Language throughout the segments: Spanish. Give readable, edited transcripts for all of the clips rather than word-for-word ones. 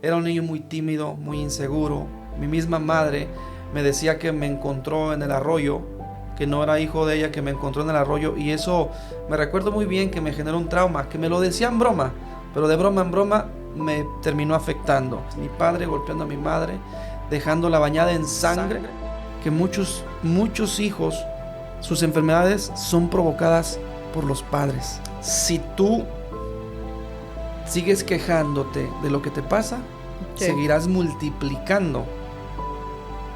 era un niño muy tímido, muy inseguro. Mi misma madre me decía que me encontró en el arroyo, que no era hijo de ella, que me encontró en el arroyo, y eso me recuerdo muy bien, que me generó un trauma, que me lo decía en broma, pero de broma en broma me terminó afectando. Mi padre golpeando a mi madre, dejándola bañada en sangre, que muchos hijos, sus enfermedades son provocadas por los padres. Si tú sigues quejándote de lo que te pasa, seguirás multiplicando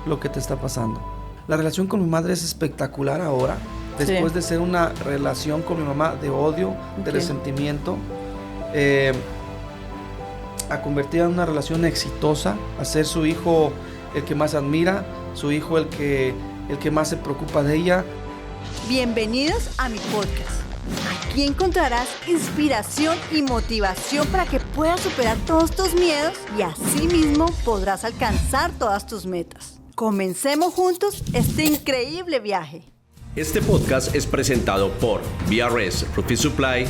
lo que te está pasando. La relación con mi madre es espectacular ahora, después de ser una relación con mi mamá de odio, de resentimiento, a convertir en una relación exitosa, a ser su hijo el que más admira, su hijo el que más se preocupa de ella. Bienvenidos a mi podcast. Aquí encontrarás inspiración y motivación para que puedas superar todos tus miedos y así mismo podrás alcanzar todas tus metas. Comencemos juntos este increíble viaje. Este podcast es presentado por BRS Roofing Supply,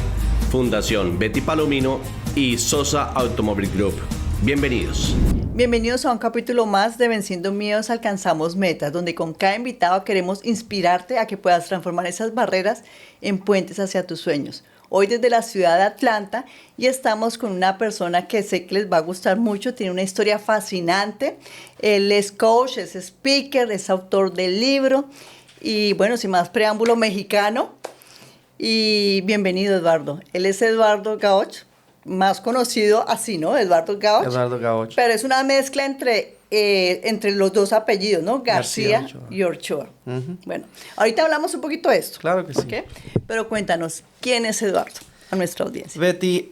Fundación Betty Palomino y Sosa Automobile Group. Bienvenidos. Bienvenidos a un capítulo más de Venciendo Miedos Alcanzamos Metas, donde con cada invitado queremos inspirarte a que puedas transformar esas barreras en puentes hacia tus sueños. Hoy desde la ciudad de Atlanta y estamos con una persona que sé que les va a gustar mucho, tiene una historia fascinante. Él es coach, es speaker, es autor del libro y bueno, sin más preámbulo, mexicano. Y bienvenido, Eduardo. Él es Eduardo Gaoch, más conocido así, ¿no? Eduardo Gaoch. Eduardo Gaoch. Pero es una mezcla entre los dos apellidos, ¿no? García y Ochoa. Uh-huh. Bueno, ahorita hablamos un poquito de esto. Claro que sí. ¿Okay? Pero cuéntanos, ¿quién es Eduardo a nuestra audiencia? Betty,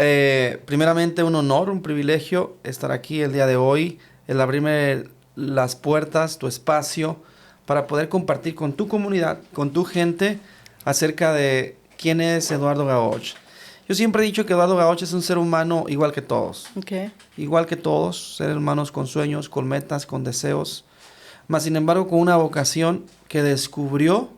primeramente un honor, un privilegio estar aquí el día de hoy, el abrirme las puertas, tu espacio, para poder compartir con tu comunidad, con tu gente, acerca de quién es Eduardo Gaoch. Yo siempre he dicho que Eduardo Gaoch es un ser humano igual que todos. Okay. Igual que todos, seres humanos con sueños, con metas, con deseos. Mas, sin embargo, con una vocación que descubrió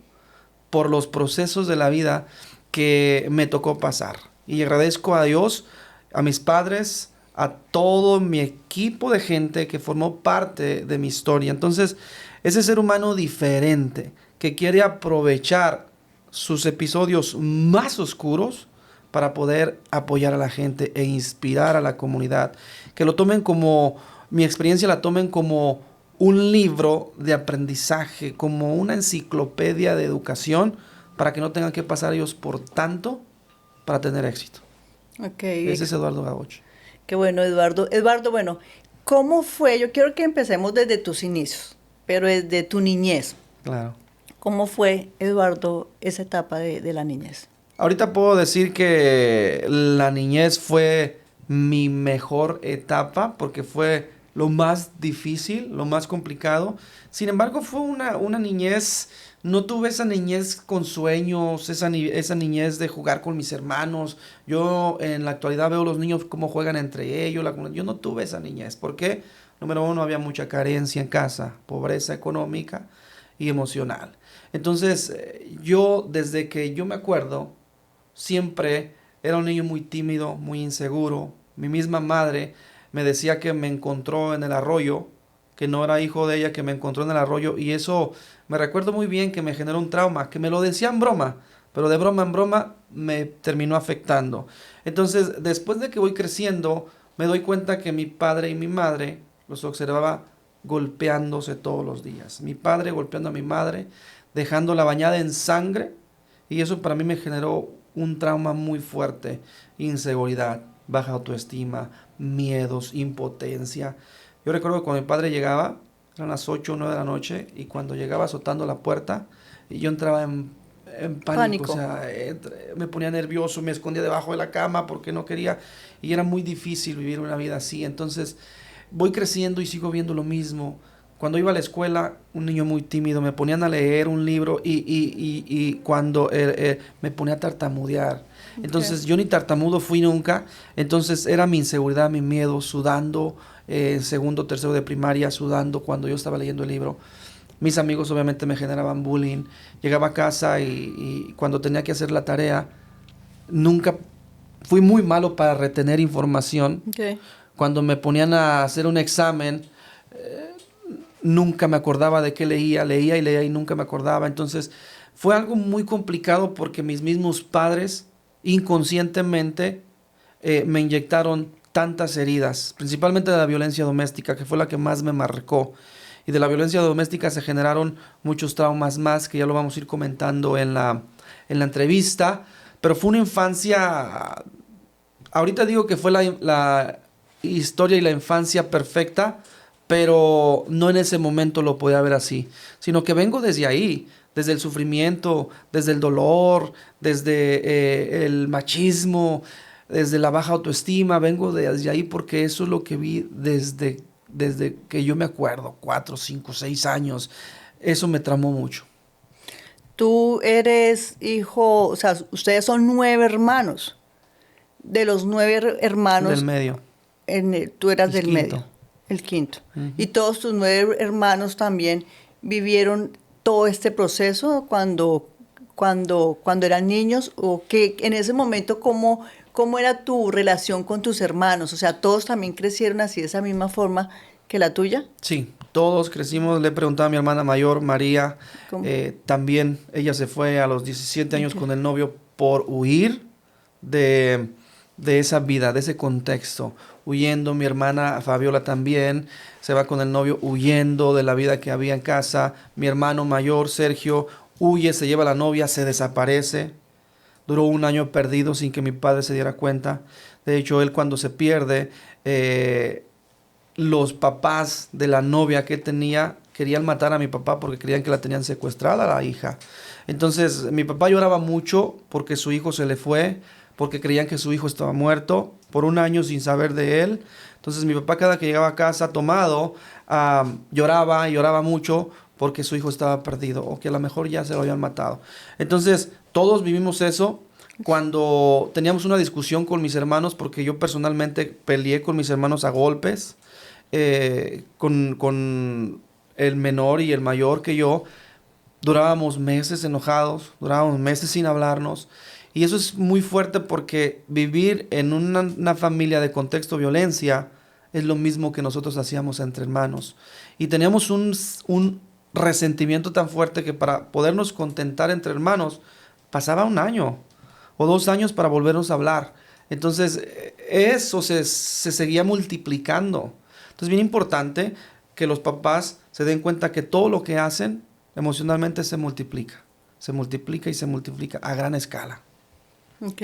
por los procesos de la vida que me tocó pasar. Y agradezco a Dios, a mis padres, a todo mi equipo de gente que formó parte de mi historia. Entonces, ese ser humano diferente que quiere aprovechar sus episodios más oscuros para poder apoyar a la gente e inspirar a la comunidad. Que lo tomen como, mi experiencia la tomen como un libro de aprendizaje, como una enciclopedia de educación, para que no tengan que pasar ellos por tanto para tener éxito. Okay. Ese es Eduardo Gaoch. Qué bueno, Eduardo. Eduardo, bueno, ¿cómo fue? Yo quiero que empecemos desde tus inicios, pero desde tu niñez. Claro. ¿Cómo fue, Eduardo, esa etapa de la niñez? Ahorita puedo decir que la niñez fue mi mejor etapa porque fue lo más difícil, lo más complicado. Sin embargo, fue una niñez, no tuve esa niñez con sueños, esa niñez de jugar con mis hermanos. Yo en la actualidad veo los niños cómo juegan entre ellos. Yo no tuve esa niñez. ¿Por qué? Número uno, había mucha carencia en casa, pobreza económica y emocional. Entonces, yo desde que yo me acuerdo, siempre era un niño muy tímido, muy inseguro. Mi misma madre me decía que me encontró en el arroyo, que no era hijo de ella, que me encontró en el arroyo. Y eso me recuerdo muy bien, que me generó un trauma, que me lo decía en broma, pero de broma en broma me terminó afectando. Entonces, después de que voy creciendo, me doy cuenta que mi padre y mi madre los observaba golpeándose todos los días. Mi padre golpeando a mi madre, dejándola bañada en sangre. Y eso para mí me generó un trauma muy fuerte, inseguridad, baja autoestima, miedos, impotencia. Yo recuerdo que cuando mi padre llegaba, eran las 8 o 9 de la noche, y cuando llegaba azotando la puerta, y yo entraba en pánico. O sea, me ponía nervioso, me escondía debajo de la cama porque no quería, y era muy difícil vivir una vida así. Entonces, voy creciendo y sigo viendo lo mismo. Cuando iba a la escuela, un niño muy tímido, me ponían a leer un libro y cuando me ponía a tartamudear. Okay. Entonces, yo ni tartamudo fui nunca. Entonces, era mi inseguridad, mi miedo, sudando, en segundo, tercero de primaria, sudando cuando yo estaba leyendo el libro. Mis amigos obviamente me generaban bullying. Llegaba a casa y cuando tenía que hacer la tarea, nunca fui muy malo para retener información. Okay. Cuando me ponían a hacer un examen, nunca me acordaba de qué leía y nunca me acordaba. Entonces fue algo muy complicado porque mis mismos padres inconscientemente me inyectaron tantas heridas, principalmente de la violencia doméstica, que fue la que más me marcó. Y de la violencia doméstica se generaron muchos traumas más, que ya lo vamos a ir comentando en la entrevista. Pero fue una infancia, ahorita digo que fue la historia y la infancia perfecta, pero no en ese momento lo podía ver así, sino que vengo desde ahí, desde el sufrimiento, desde el dolor, desde el machismo, desde la baja autoestima, vengo desde ahí porque eso es lo que vi desde que yo me acuerdo, 4, 5, 6 años. Eso me traumó mucho. Tú eres hijo, o sea, ustedes son 9 hermanos. De los 9 hermanos, Del medio. Tú eras El del quinto. medio, el quinto. Ujú. Y todos tus 9 hermanos también vivieron todo este proceso cuando eran niños, o que en ese momento, ¿cómo era tu relación con tus hermanos? O sea, ¿todos también crecieron así de esa misma forma que la tuya? Sí, todos crecimos. Le preguntaba a mi hermana mayor, María, ¿Cómo? también ella se fue a los 17 años Ok. con el novio por huir de esa vida, de ese contexto. Huyendo, mi hermana Fabiola también se va con el novio huyendo de la vida que había en casa. Mi hermano mayor, Sergio, huye, se lleva a la novia, se desaparece. Duró 1 año perdido sin que mi padre se diera cuenta. De hecho, él cuando se pierde, los papás de la novia que tenía querían matar a mi papá porque creían que la tenían secuestrada la hija. Entonces mi papá lloraba mucho porque su hijo se le fue, porque creían que su hijo estaba muerto, por 1 año sin saber de él. Entonces mi papá cada que llegaba a casa tomado, lloraba y lloraba mucho porque su hijo estaba perdido o que a lo mejor ya se lo habían matado. Entonces todos vivimos eso. Cuando teníamos una discusión con mis hermanos, porque yo personalmente peleé con mis hermanos a golpes, con el menor y el mayor que yo, durábamos meses enojados, durábamos meses sin hablarnos. Y eso es muy fuerte porque vivir en una familia de contexto violencia es lo mismo que nosotros hacíamos entre hermanos. Y teníamos un resentimiento tan fuerte que para podernos contentar entre hermanos pasaba 1 año o 2 años para volvernos a hablar. Entonces eso se seguía multiplicando. Entonces, bien importante que los papás se den cuenta que todo lo que hacen emocionalmente se multiplica y se multiplica a gran escala. Ok.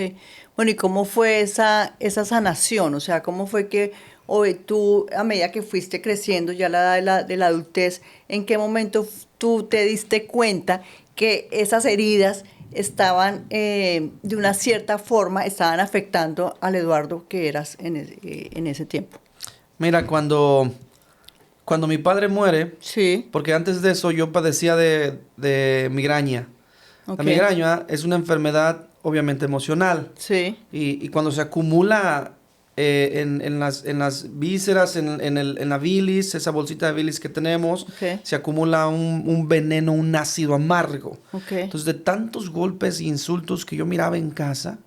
Bueno, ¿y cómo fue esa sanación? O sea, ¿cómo fue que hoy tú, a medida que fuiste creciendo ya a la edad de la adultez, en qué momento tú te diste cuenta que esas heridas estaban, de una cierta forma, estaban afectando al Eduardo que eras en ese tiempo? Mira, cuando mi padre muere, Sí. porque antes de eso yo padecía de migraña. Ok. La migraña es una enfermedad obviamente emocional. Sí. Y cuando se acumula en las vísceras, en la bilis, esa bolsita de bilis que tenemos, Ok. se acumula un veneno, un ácido amargo. Ok. Entonces, de tantos golpes e insultos que yo miraba en casa,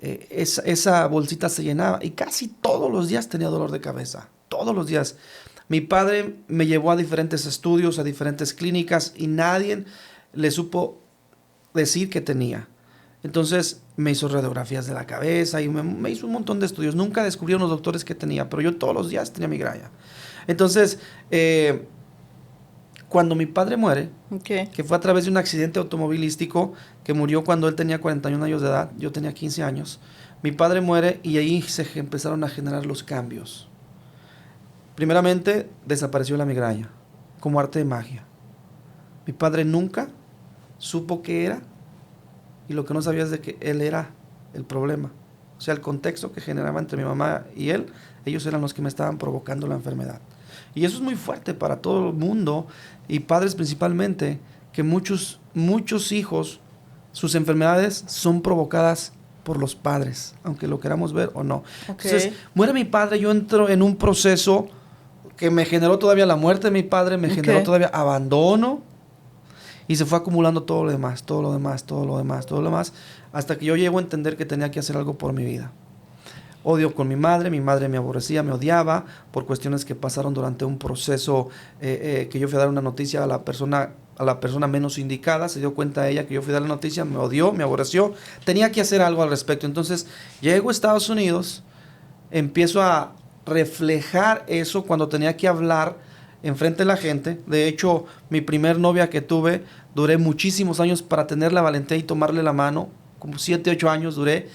esa bolsita se llenaba y casi todos los días tenía dolor de cabeza. Todos los días. Mi padre me llevó a diferentes estudios, a diferentes clínicas y nadie le supo decir que tenía. Entonces me hizo radiografías de la cabeza y me hizo un montón de estudios. Nunca descubrieron los doctores que tenía, pero yo todos los días tenía migraña. Entonces, cuando mi padre muere, Ok. que fue a través de un accidente automovilístico, que murió cuando él tenía 41 años de edad, yo tenía 15 años, mi padre muere y ahí se empezaron a generar los cambios. Primeramente, desapareció la migraña, como arte de magia. Mi padre nunca supo qué era, y lo que no sabía es de que él era el problema. O sea, el contexto que generaba entre mi mamá y él, ellos eran los que me estaban provocando la enfermedad. Y eso es muy fuerte para todo el mundo, y padres principalmente, que muchos hijos, sus enfermedades son provocadas por los padres, aunque lo queramos ver o no. Ok. Entonces, muere mi padre, yo entro en un proceso que me generó todavía la muerte de mi padre, me generó Ok. todavía abandono, y se fue acumulando todo lo demás, todo lo demás, todo lo demás, todo lo demás, hasta que yo llego a entender que tenía que hacer algo por mi vida. odio con mi madre me aborrecía, me odiaba por cuestiones que pasaron durante un proceso que yo fui a dar una noticia a la persona menos indicada, se dio cuenta ella que yo fui a dar la noticia, me odió, me aborreció, tenía que hacer algo al respecto. Entonces llego a Estados Unidos, empiezo a reflejar eso cuando tenía que hablar enfrente de la gente. De hecho, mi primer novia que tuve, duré muchísimos años para tener la valentía y tomarle la mano, como 7, 8 años duré.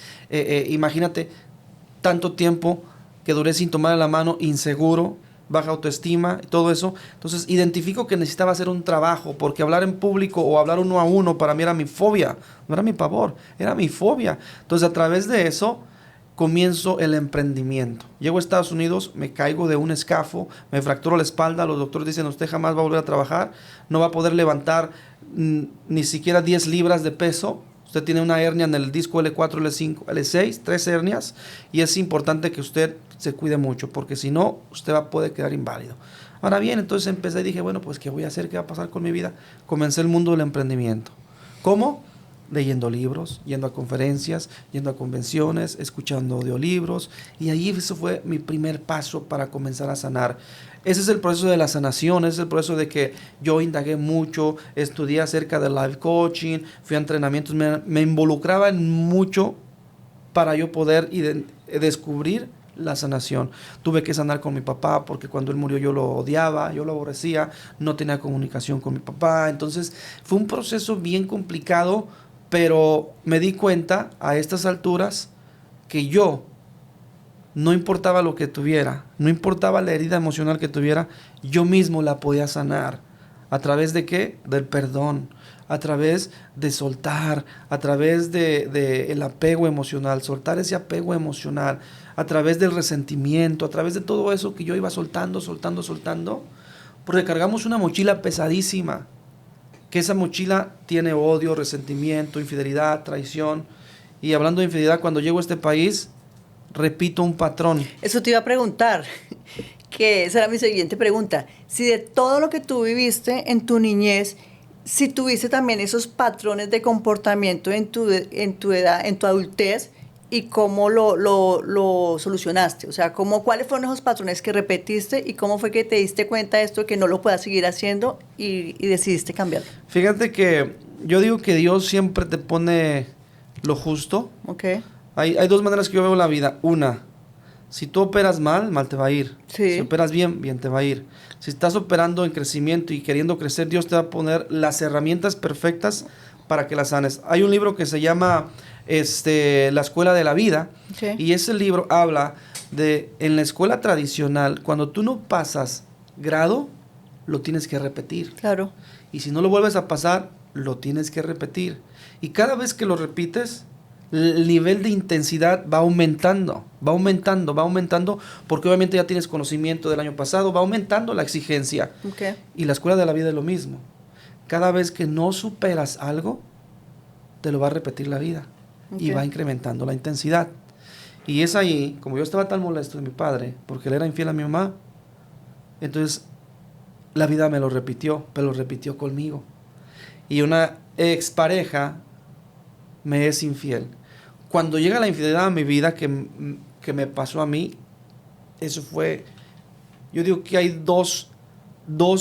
Imagínate, tanto tiempo que duré sin tomarle la mano, inseguro, baja autoestima, todo eso. Entonces identifico que necesitaba hacer un trabajo, porque hablar en público o hablar uno a uno para mí era mi fobia, no era mi pavor, era mi fobia. Entonces a través de eso comienzo el emprendimiento. Llego a Estados Unidos, me caigo de un escafo, me fracturo la espalda, los doctores dicen usted jamás va a volver a trabajar, no va a poder levantar ni siquiera 10 libras de peso. Usted tiene una hernia en el disco L4, L5, L6, 3 hernias, y es importante que usted se cuide mucho, porque si no, usted puede quedar inválido. Ahora bien, entonces empecé y dije, bueno, pues ¿qué voy a hacer? ¿Qué va a pasar con mi vida? Comencé el mundo del emprendimiento. ¿Cómo? Leyendo libros, yendo a conferencias, yendo a convenciones, escuchando audiolibros, y ahí eso fue mi primer paso para comenzar a sanar. Ese es el proceso de la sanación, ese es el proceso de que yo indagué mucho, estudié acerca del life coaching, fui a entrenamientos, me involucraba en mucho para yo poder descubrir la sanación. Tuve que sanar con mi papá porque cuando él murió yo lo odiaba, yo lo aborrecía, no tenía comunicación con mi papá. Entonces fue un proceso bien complicado, pero me di cuenta a estas alturas que yo, no importaba lo que tuviera, no importaba la herida emocional que tuviera, yo mismo la podía sanar. ¿A través de qué? Del perdón, a través de soltar, a través de el apego emocional, soltar ese apego emocional, a través del resentimiento, a través de todo eso que yo iba soltando, porque cargamos una mochila pesadísima, que esa mochila tiene odio, resentimiento, infidelidad, traición. Y hablando de infidelidad, cuando llego a este país, repito un patrón. Eso te iba a preguntar, que esa era mi siguiente pregunta. Si de todo lo que tú viviste en tu niñez, si tuviste también esos patrones de comportamiento en tu edad, en tu adultez, y cómo lo solucionaste. O sea, cuáles fueron esos patrones que repetiste y cómo fue que te diste cuenta de esto, que no lo puedas seguir haciendo y decidiste cambiarlo. Fíjate que yo digo que Dios siempre te pone lo justo. Okay. Hay 2 maneras que yo veo la vida. Una, si tú operas mal, mal te va a ir. Sí. Si operas bien, bien te va a ir. Si estás operando en crecimiento y queriendo crecer, Dios te va a poner las herramientas perfectas para que las sanes. Hay un libro que se llama La Escuela de la Vida. Okay. Y ese libro habla de, en la escuela tradicional, cuando tú no pasas grado, lo tienes que repetir. Claro. Y si no lo vuelves a pasar, lo tienes que repetir. Y cada vez que lo repites, el nivel de intensidad va aumentando, porque obviamente ya tienes conocimiento del año pasado, va aumentando la exigencia. Okay. Y la escuela de la vida es lo mismo. Cada vez que no superas algo, te lo va a repetir la vida. Okay. Y va incrementando la intensidad. Y es ahí, como yo estaba tan molesto de mi padre, porque él era infiel a mi mamá, entonces la vida me lo repitió, pero lo repitió conmigo. Y una expareja me es infiel. Cuando llega la infidelidad a mi vida, que me pasó a mí, eso fue, yo digo que hay dos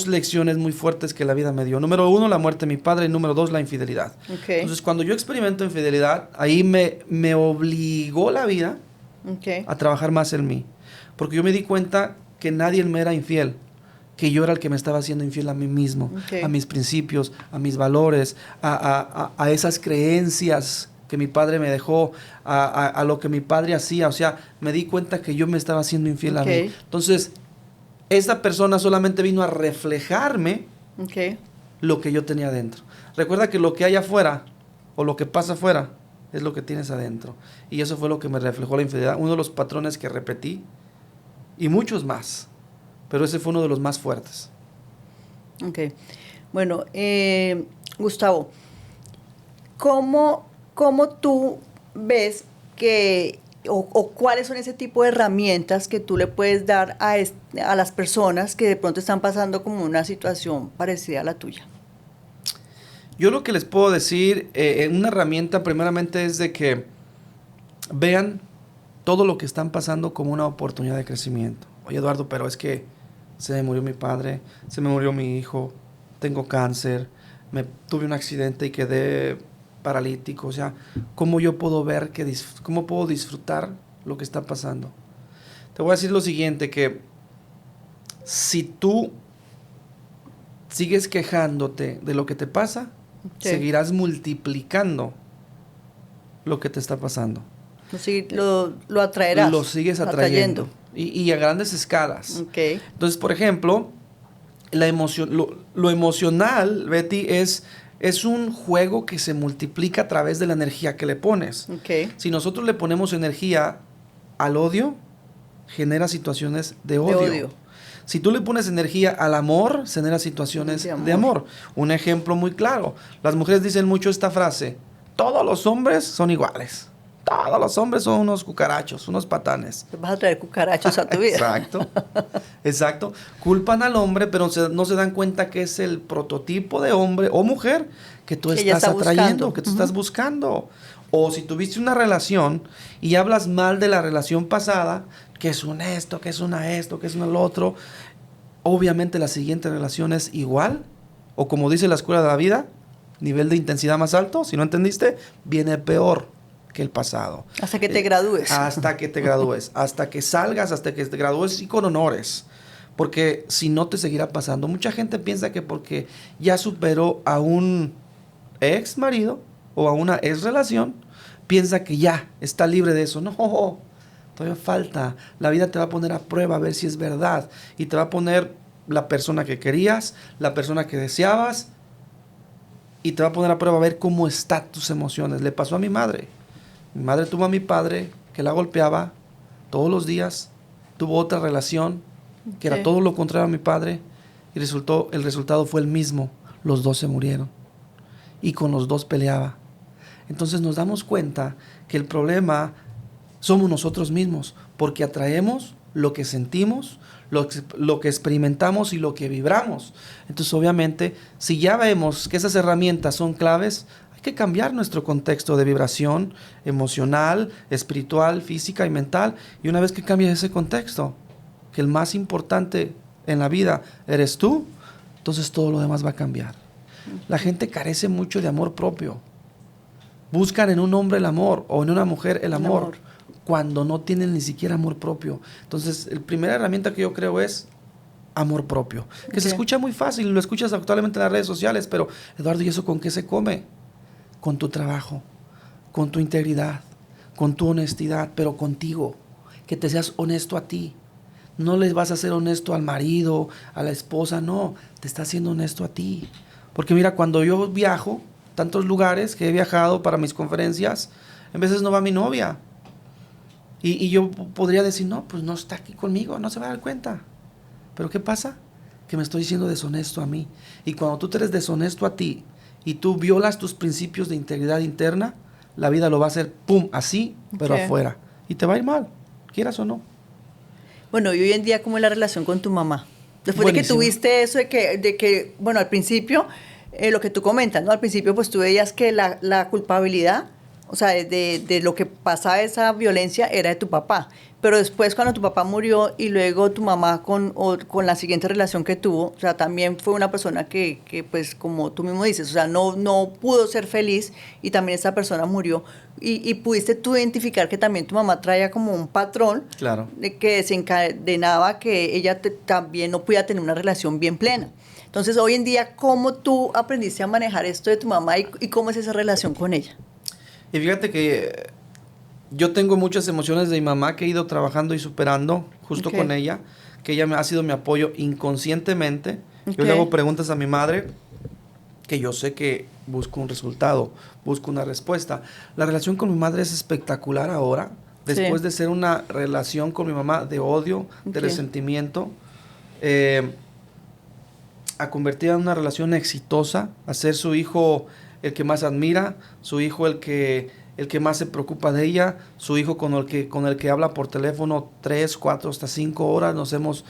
lecciones muy fuertes que la vida me dio. Número 1, la muerte de mi padre, y número 2, la infidelidad. Okay. Entonces, cuando yo experimento infidelidad, ahí me obligó la vida a trabajar más en mí. Porque yo me di cuenta que nadie me era infiel, que yo era el que me estaba haciendo infiel a mí mismo, a mis principios, a mis valores, a esas creencias que mi padre me dejó, a lo que mi padre hacía. O sea, me di cuenta que yo me estaba haciendo infiel a mí. Entonces, esta persona solamente vino a reflejarme lo que yo tenía adentro. Recuerda que lo que hay afuera o lo que pasa afuera es lo que tienes adentro. Y eso fue lo que me reflejó la infidelidad. Uno de los patrones que repetí, y muchos más, pero ese fue uno de los más fuertes. Ok. Bueno, Gustavo, ¿cómo tú ves que, o cuáles son ese tipo de herramientas que tú le puedes dar a las personas que de pronto están pasando como una situación parecida a la tuya? Yo lo que les puedo decir, una herramienta primeramente es de que vean todo lo que están pasando como una oportunidad de crecimiento. Oye, Eduardo, pero es que se me murió mi padre, se me murió mi hijo, tengo cáncer, tuve un accidente y quedé paralítico. O sea, ¿cómo yo puedo ver, cómo puedo disfrutar lo que está pasando? Te voy a decir lo siguiente, que si tú sigues quejándote de lo que te pasa, seguirás multiplicando lo que te está pasando. Lo atraerás. Lo sigues atrayendo. Y a grandes escalas. Okay. Entonces, por ejemplo, lo emocional, Betty, es un juego que se multiplica a través de la energía que le pones. Okay. Si nosotros le ponemos energía al odio, genera situaciones de odio. Si tú le pones energía al amor, genera situaciones de amor. Un ejemplo muy claro. Las mujeres dicen mucho esta frase: todos los hombres son iguales. Todos los hombres son unos cucarachos, unos patanes. Te vas a traer cucarachos a tu vida. Exacto, exacto. Culpan al hombre, pero no se dan cuenta que es el prototipo de hombre o mujer que tú estás atrayendo, que tú estás buscando. O si tuviste una relación y hablas mal de la relación pasada, que es un esto, que es una esto, que es un lo otro, obviamente la siguiente relación es igual, o como dice la escuela de la vida, nivel de intensidad más alto. Si no entendiste, viene peor que el pasado. Hasta que te gradúes. Hasta que te gradúes, hasta que salgas, hasta que te gradúes y con honores. Porque si no, te seguirá pasando. Mucha gente piensa que porque ya superó a un ex marido o a una ex relación, piensa que ya está libre de eso. No, todavía falta. La vida te va a poner a prueba a ver si es verdad. Y te va a poner la persona que querías, la persona que deseabas, y te va a poner a prueba a ver cómo están tus emociones. Le pasó a mi madre. Mi madre tuvo a mi padre, que la golpeaba todos los días. Tuvo otra relación, que era todo lo contrario a mi padre. Y el resultado fue el mismo. Los dos se murieron. Y con los dos peleaba. Entonces nos damos cuenta que el problema somos nosotros mismos. Porque atraemos lo que sentimos, lo que experimentamos y lo que vibramos. Entonces, obviamente, si ya vemos que esas herramientas son claves, que cambiar nuestro contexto de vibración emocional, espiritual, física y mental. Y una vez que cambies ese contexto, que el más importante en la vida eres tú, entonces todo lo demás va a cambiar. La gente carece mucho de amor propio. Buscan en un hombre el amor o en una mujer el amor cuando no tienen ni siquiera amor propio. Entonces, la primera herramienta que yo creo es amor propio. Que se escucha muy fácil, lo escuchas actualmente en las redes sociales, pero Eduardo, ¿y eso con qué se come? Con tu trabajo, con tu integridad, con tu honestidad, pero contigo, que te seas honesto a ti. No les vas a ser honesto al marido, a la esposa, no, te estás siendo honesto a ti. Porque mira, cuando yo viajo, tantos lugares que he viajado para mis conferencias, en veces no va mi novia. Y yo podría decir, no, pues no está aquí conmigo, no se va a dar cuenta. Pero ¿qué pasa? Que me estoy siendo deshonesto a mí. Y cuando tú te eres deshonesto a ti, y tú violas tus principios de integridad interna, la vida lo va a hacer, pum, así, pero afuera. Y te va a ir mal, quieras o no. Bueno, y hoy en día, ¿cómo es la relación con tu mamá? Después de que tuviste eso de que bueno, al principio, lo que tú comentas, ¿no? Al principio, pues tú veías que la culpabilidad, o sea, de lo que pasaba esa violencia era de tu papá. Pero después, cuando tu papá murió y luego tu mamá con la siguiente relación que tuvo, o sea, también fue una persona que pues, como tú mismo dices, o sea, no pudo ser feliz y también esa persona murió. Y pudiste tú identificar que también tu mamá traía como un patrón que desencadenaba que ella también no podía tener una relación bien plena. Entonces, hoy en día, ¿cómo tú aprendiste a manejar esto de tu mamá y cómo es esa relación con ella? Y fíjate que yo tengo muchas emociones de mi mamá que he ido trabajando y superando justo con ella, que ella ha sido mi apoyo inconscientemente. Yo le hago preguntas a mi madre que yo sé que busco un resultado, busco una respuesta. La relación con mi madre es espectacular ahora, después de ser una relación con mi mamá de odio, de resentimiento, a convertirla en una relación exitosa, a ser su hijo el que más admira, su hijo el que más se preocupa de ella, su hijo con el que habla por teléfono 3, 4, hasta 5 horas nos hemos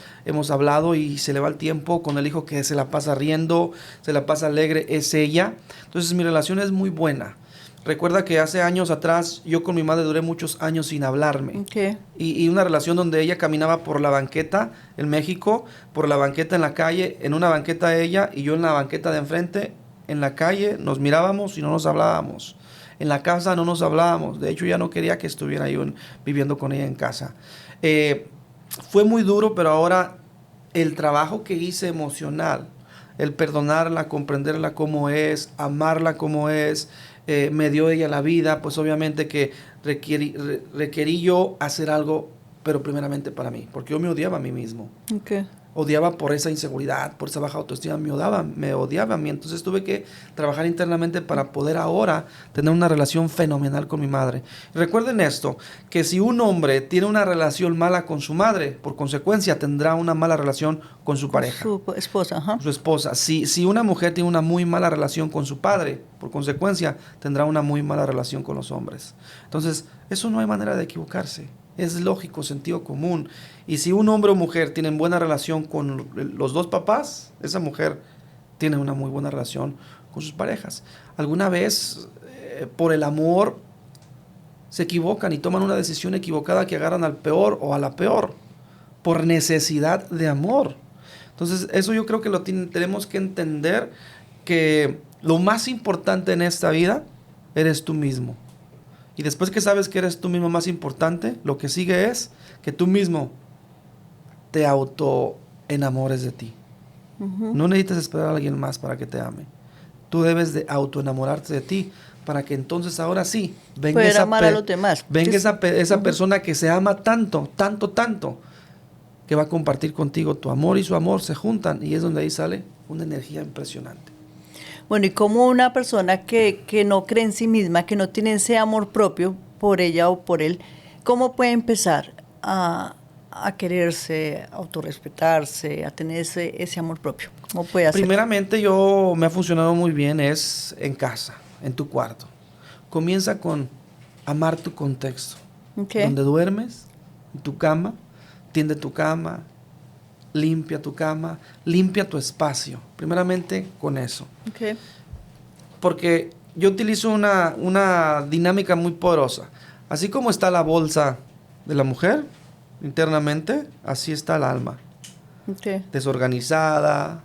hablado y se le va el tiempo, con el hijo que se la pasa riendo, se la pasa alegre, es ella. Entonces mi relación es muy buena. Recuerda que hace años atrás yo con mi madre duré muchos años sin hablarme. Okay. Y una relación donde ella caminaba por la banqueta en México, por la banqueta en la calle, en una banqueta ella y yo en la banqueta de enfrente, en la calle nos mirábamos y no nos hablábamos. En la casa no nos hablábamos. De hecho, ya no quería que estuviera yo viviendo con ella en casa. Fue muy duro, pero ahora el trabajo que hice emocional, el perdonarla, comprenderla como es, amarla como es, me dio ella la vida, pues obviamente que requerí yo hacer algo, pero primeramente para mí, porque yo me odiaba a mí mismo. Okay. Odiaba por esa inseguridad, por esa baja autoestima, me odiaba a mí. Entonces tuve que trabajar internamente para poder ahora tener una relación fenomenal con mi madre. Recuerden esto, que si un hombre tiene una relación mala con su madre, por consecuencia tendrá una mala relación con su pareja. Su esposa, ajá. Su esposa. Si una mujer tiene una muy mala relación con su padre, por consecuencia tendrá una muy mala relación con los hombres. Entonces, eso no hay manera de equivocarse. Es lógico, sentido común. Y si un hombre o mujer tienen buena relación con los dos papás, esa mujer tiene una muy buena relación con sus parejas. Alguna vez, por el amor, se equivocan y toman una decisión equivocada que agarran al peor o a la peor, por necesidad de amor. Entonces, eso yo creo que lo tenemos que entender, que lo más importante en esta vida eres tú mismo. Y después que sabes que eres tú mismo más importante, lo que sigue es que tú mismo te auto enamores de ti. No necesitas esperar a alguien más para que te ame. Tú debes de auto enamorarte de ti para que entonces ahora sí venga poder amar a los demás. Venga esa persona que se ama tanto, tanto, tanto, que va a compartir contigo. Tu amor y su amor se juntan y es donde ahí sale una energía impresionante. Bueno, y como una persona que no cree en sí misma, que no tiene ese amor propio por ella o por él, ¿cómo puede empezar a quererse, a autorrespetarse, a tener ese amor propio? ¿Cómo puede hacer? Primeramente, me ha funcionado muy bien es en casa, en tu cuarto. Comienza con amar tu contexto. Okay. Donde duermes, en tu cama, tiende tu cama, limpia tu cama, limpia tu espacio. Primeramente con eso. Okay. Porque yo utilizo una dinámica muy poderosa. Así como está la bolsa de la mujer internamente, así está el alma. Okay. Desorganizada,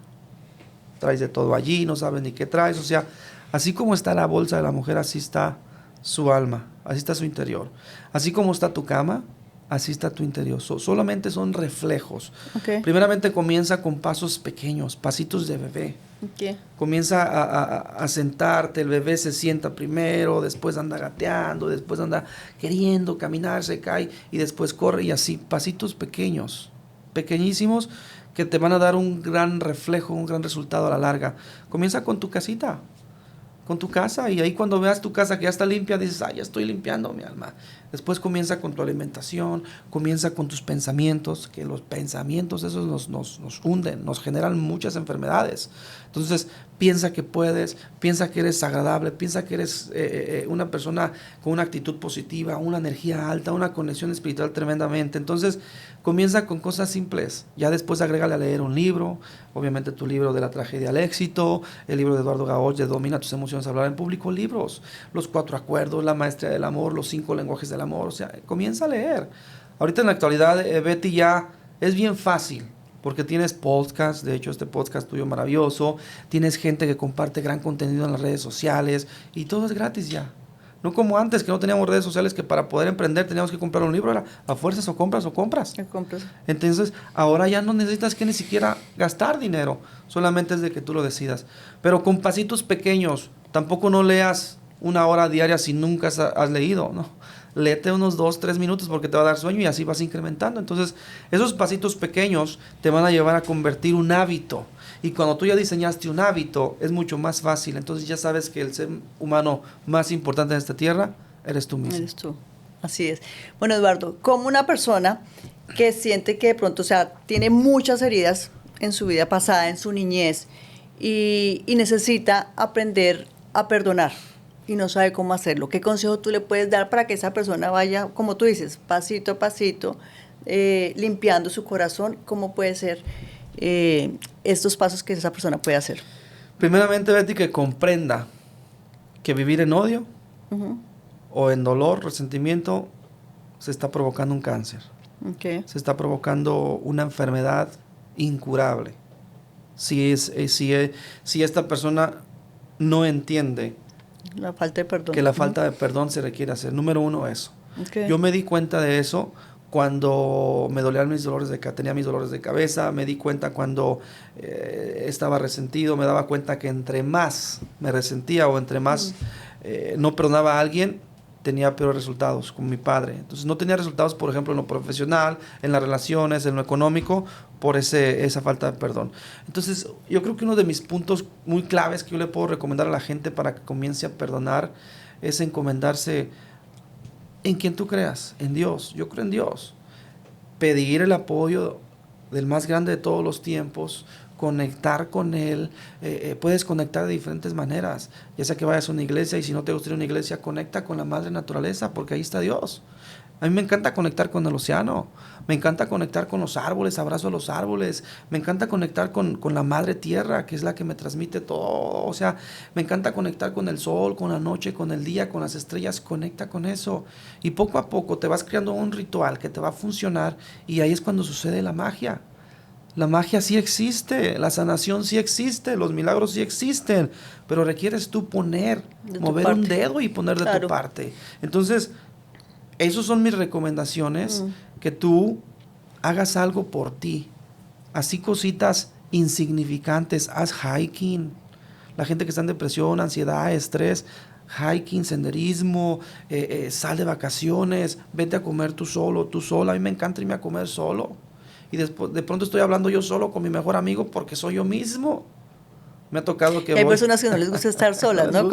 traes de todo allí, no sabes ni qué traes. O sea, así como está la bolsa de la mujer, así está su alma, así está su interior. Así como está tu cama, así está tu interior. Solamente son reflejos. Okay. Primeramente comienza con pasos pequeños, pasitos de bebé. Okay. Comienza a sentarte, el bebé se sienta primero, después anda gateando, después anda queriendo caminar, se cae y después corre y así, pasitos pequeños, pequeñísimos, que te van a dar un gran reflejo, un gran resultado a la larga. Comienza con tu casita, con tu casa, y ahí cuando veas tu casa que ya está limpia, dices, ya estoy limpiando mi alma. Después comienza con tu alimentación, comienza con tus pensamientos, que los pensamientos esos nos hunden, nos generan muchas enfermedades. Entonces, piensa que puedes, piensa que eres agradable, piensa que eres una persona con una actitud positiva, una energía alta, una conexión espiritual tremendamente. Entonces, comienza con cosas simples. Ya después agrégale a leer un libro, obviamente tu libro de la tragedia al éxito, el libro de Eduardo Gaoch de Domina tus emociones, hablar en público, libros, los 4 acuerdos, la maestría del amor, los 5 lenguajes del amor. O sea, comienza a leer. Ahorita en la actualidad, Betty, ya es bien fácil, porque tienes podcast, de hecho este podcast tuyo maravilloso, tienes gente que comparte gran contenido en las redes sociales y todo es gratis ya. No como antes, que no teníamos redes sociales, que para poder emprender teníamos que comprar un libro, ahora a fuerzas o compras. Entonces, ahora ya no necesitas que ni siquiera gastar dinero, solamente es de que tú lo decidas. Pero con pasitos pequeños, tampoco no leas 1 hora diaria si nunca has leído, ¿no? Léete unos 2-3 minutos porque te va a dar sueño y así vas incrementando. Entonces, esos pasitos pequeños te van a llevar a convertir un hábito. Y cuando tú ya diseñaste un hábito, es mucho más fácil. Entonces ya sabes que el ser humano más importante en esta tierra eres tú mismo. Eres tú. Así es. Bueno, Eduardo, como una persona que siente que de pronto, o sea, tiene muchas heridas en su vida pasada, en su niñez, y necesita aprender a perdonar y no sabe cómo hacerlo, ¿qué consejo tú le puedes dar para que esa persona vaya, como tú dices, pasito a pasito, limpiando su corazón? ¿Cómo puede ser estos pasos que esa persona puede hacer? Primeramente, Betty, que comprenda que vivir en odio o en dolor, resentimiento, se está provocando un cáncer. Okay. Se está provocando una enfermedad incurable. Si esta persona no entiende La falta de perdón. que la falta de perdón se requiere hacer. Número uno, eso. Okay. Yo me di cuenta de eso cuando me dolían tenía mis dolores de cabeza, me di cuenta cuando estaba resentido, me daba cuenta que entre más me resentía o entre más no perdonaba a alguien, tenía peores resultados con mi padre. Entonces no tenía resultados, por ejemplo, en lo profesional, en las relaciones, en lo económico, por esa falta de perdón. Entonces yo creo que uno de mis puntos muy claves que yo le puedo recomendar a la gente para que comience a perdonar es encomendarse en quien tú creas, en Dios. Yo creo en Dios. Pedir el apoyo del más grande de todos los tiempos, conectar con Él. Puedes conectar de diferentes maneras, ya sea que vayas a una iglesia, y si no te gusta ir a una iglesia, conecta con la madre naturaleza, porque ahí está Dios. A mí me encanta conectar con el océano, me encanta conectar con los árboles, abrazo a los árboles, me encanta conectar con la madre tierra, que es la que me transmite todo. O sea, me encanta conectar con el sol, con la noche, con el día, con las estrellas. Conecta con eso, y poco a poco te vas creando un ritual que te va a funcionar, y ahí es cuando sucede la magia. La magia sí existe, la sanación sí existe, los milagros sí existen, pero requieres tú mover un dedo y poner de tu parte. Entonces, esas son mis recomendaciones, que tú hagas algo por ti. Así cositas insignificantes, haz hiking. La gente que está en depresión, ansiedad, estrés, hiking, senderismo, sal de vacaciones, vete a comer tú solo, tú sola. A mí me encanta irme a comer solo. Y después, de pronto estoy hablando yo solo con mi mejor amigo porque soy yo mismo. Me ha tocado que hay personas que no les gusta estar solas, ¿no?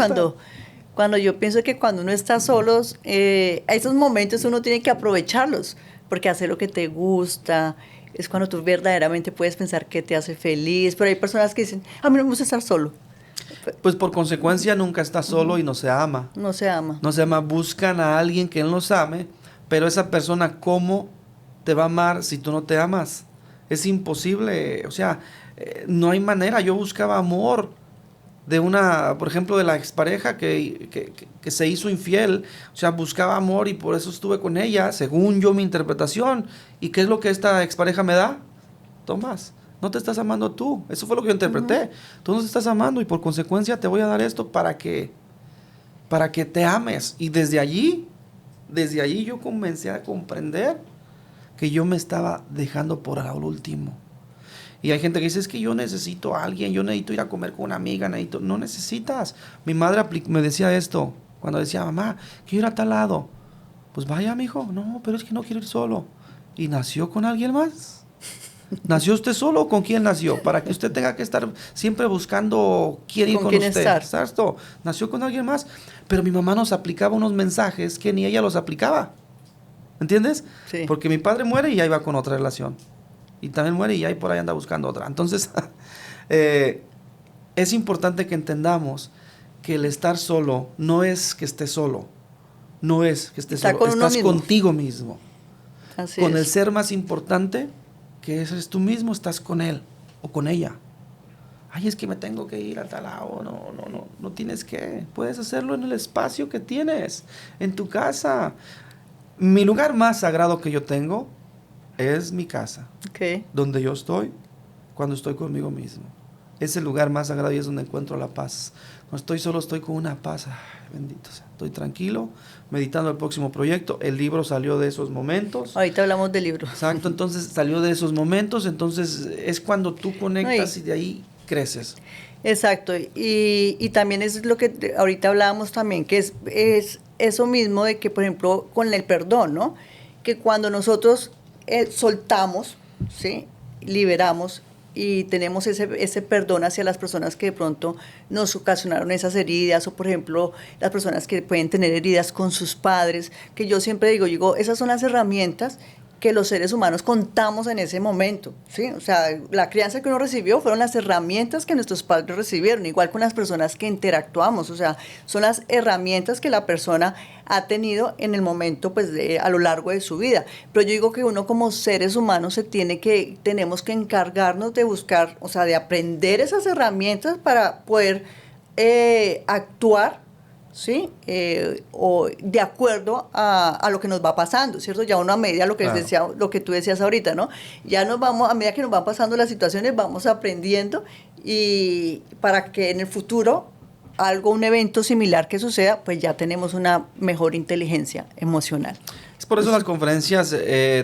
Cuando yo pienso que cuando uno está solos, a esos momentos uno tiene que aprovecharlos, porque hacer lo que te gusta es cuando tú verdaderamente puedes pensar que te hace feliz. Pero hay personas que dicen, a mí no me gusta estar solo. Pues por consecuencia nunca está solo y no se ama. No se ama. No se ama, buscan a alguien que él los ame, pero esa persona, ¿cómo te va a amar si tú no te amas? Es imposible, o sea, no hay manera. Yo buscaba amor de por ejemplo, de la expareja que se hizo infiel, o sea, buscaba amor y por eso estuve con ella, según yo mi interpretación. ¿Y qué es lo que esta expareja me da? Tomás, no te estás amando tú. Eso fue lo que yo interpreté. Tú no te estás amando y por consecuencia te voy a dar esto para que te ames. Y desde allí yo comencé a comprender que yo me estaba dejando por al último. Y hay gente que dice, es que yo necesito a alguien, yo necesito ir a comer con una amiga, no necesitas. Mi madre me decía esto, cuando decía, mamá, quiero ir a tal lado. Pues vaya, mijo. No, pero es que no quiero ir solo. ¿Y nació con alguien más? ¿Nació usted solo o con quién nació? Para que usted tenga que estar siempre buscando quién ir con usted. Exacto. Nació con alguien más. Pero mi mamá nos aplicaba unos mensajes que ni ella los aplicaba. ¿Entiendes? Sí. Porque mi padre muere y ya iba con otra relación. Y también muere y ahí por ahí anda buscando otra. Entonces, es importante que entendamos que el estar solo no es que estés solo. No es que estés solo. Estás contigo mismo. Así con es. el ser más importante, que eres tú mismo, estás con él o con ella. Ay, es que me tengo que ir a tal lado. No tienes que. Puedes hacerlo en el espacio que tienes, en tu casa. Mi lugar más sagrado que yo tengo es mi casa, donde yo estoy cuando estoy conmigo mismo. Es el lugar más sagrado y es donde encuentro la paz. No estoy solo, estoy con una paz. Ay, bendito sea. Estoy tranquilo, meditando el próximo proyecto. El libro salió de esos momentos. Ahorita hablamos del libro. Exacto, entonces salió de esos momentos. Entonces es cuando tú conectas y de ahí creces. Exacto, y también es lo que ahorita hablábamos también, que es eso mismo de que, por ejemplo, con el perdón, ¿no? Que cuando nosotros soltamos, ¿sí? Liberamos y tenemos ese perdón hacia las personas que de pronto nos ocasionaron esas heridas, o por ejemplo, las personas que pueden tener heridas con sus padres, que yo siempre digo, esas son las herramientas que los seres humanos contamos en ese momento, ¿sí? O sea, la crianza que uno recibió fueron las herramientas que nuestros padres recibieron, igual con las personas que interactuamos, o sea, son las herramientas que la persona ha tenido en el momento, pues, a lo largo de su vida. Pero yo digo que uno como seres humanos tenemos que encargarnos de buscar, o sea, de aprender esas herramientas para poder actuar, ¿sí? O de acuerdo a lo que nos va pasando, ¿cierto? Ya uno a medida lo que Claro. lo que tú decías ahorita, ¿no? Ya nos vamos, a medida que nos van pasando las situaciones, vamos aprendiendo y para que en el futuro un evento similar que suceda, pues ya tenemos una mejor inteligencia emocional. Es por eso las conferencias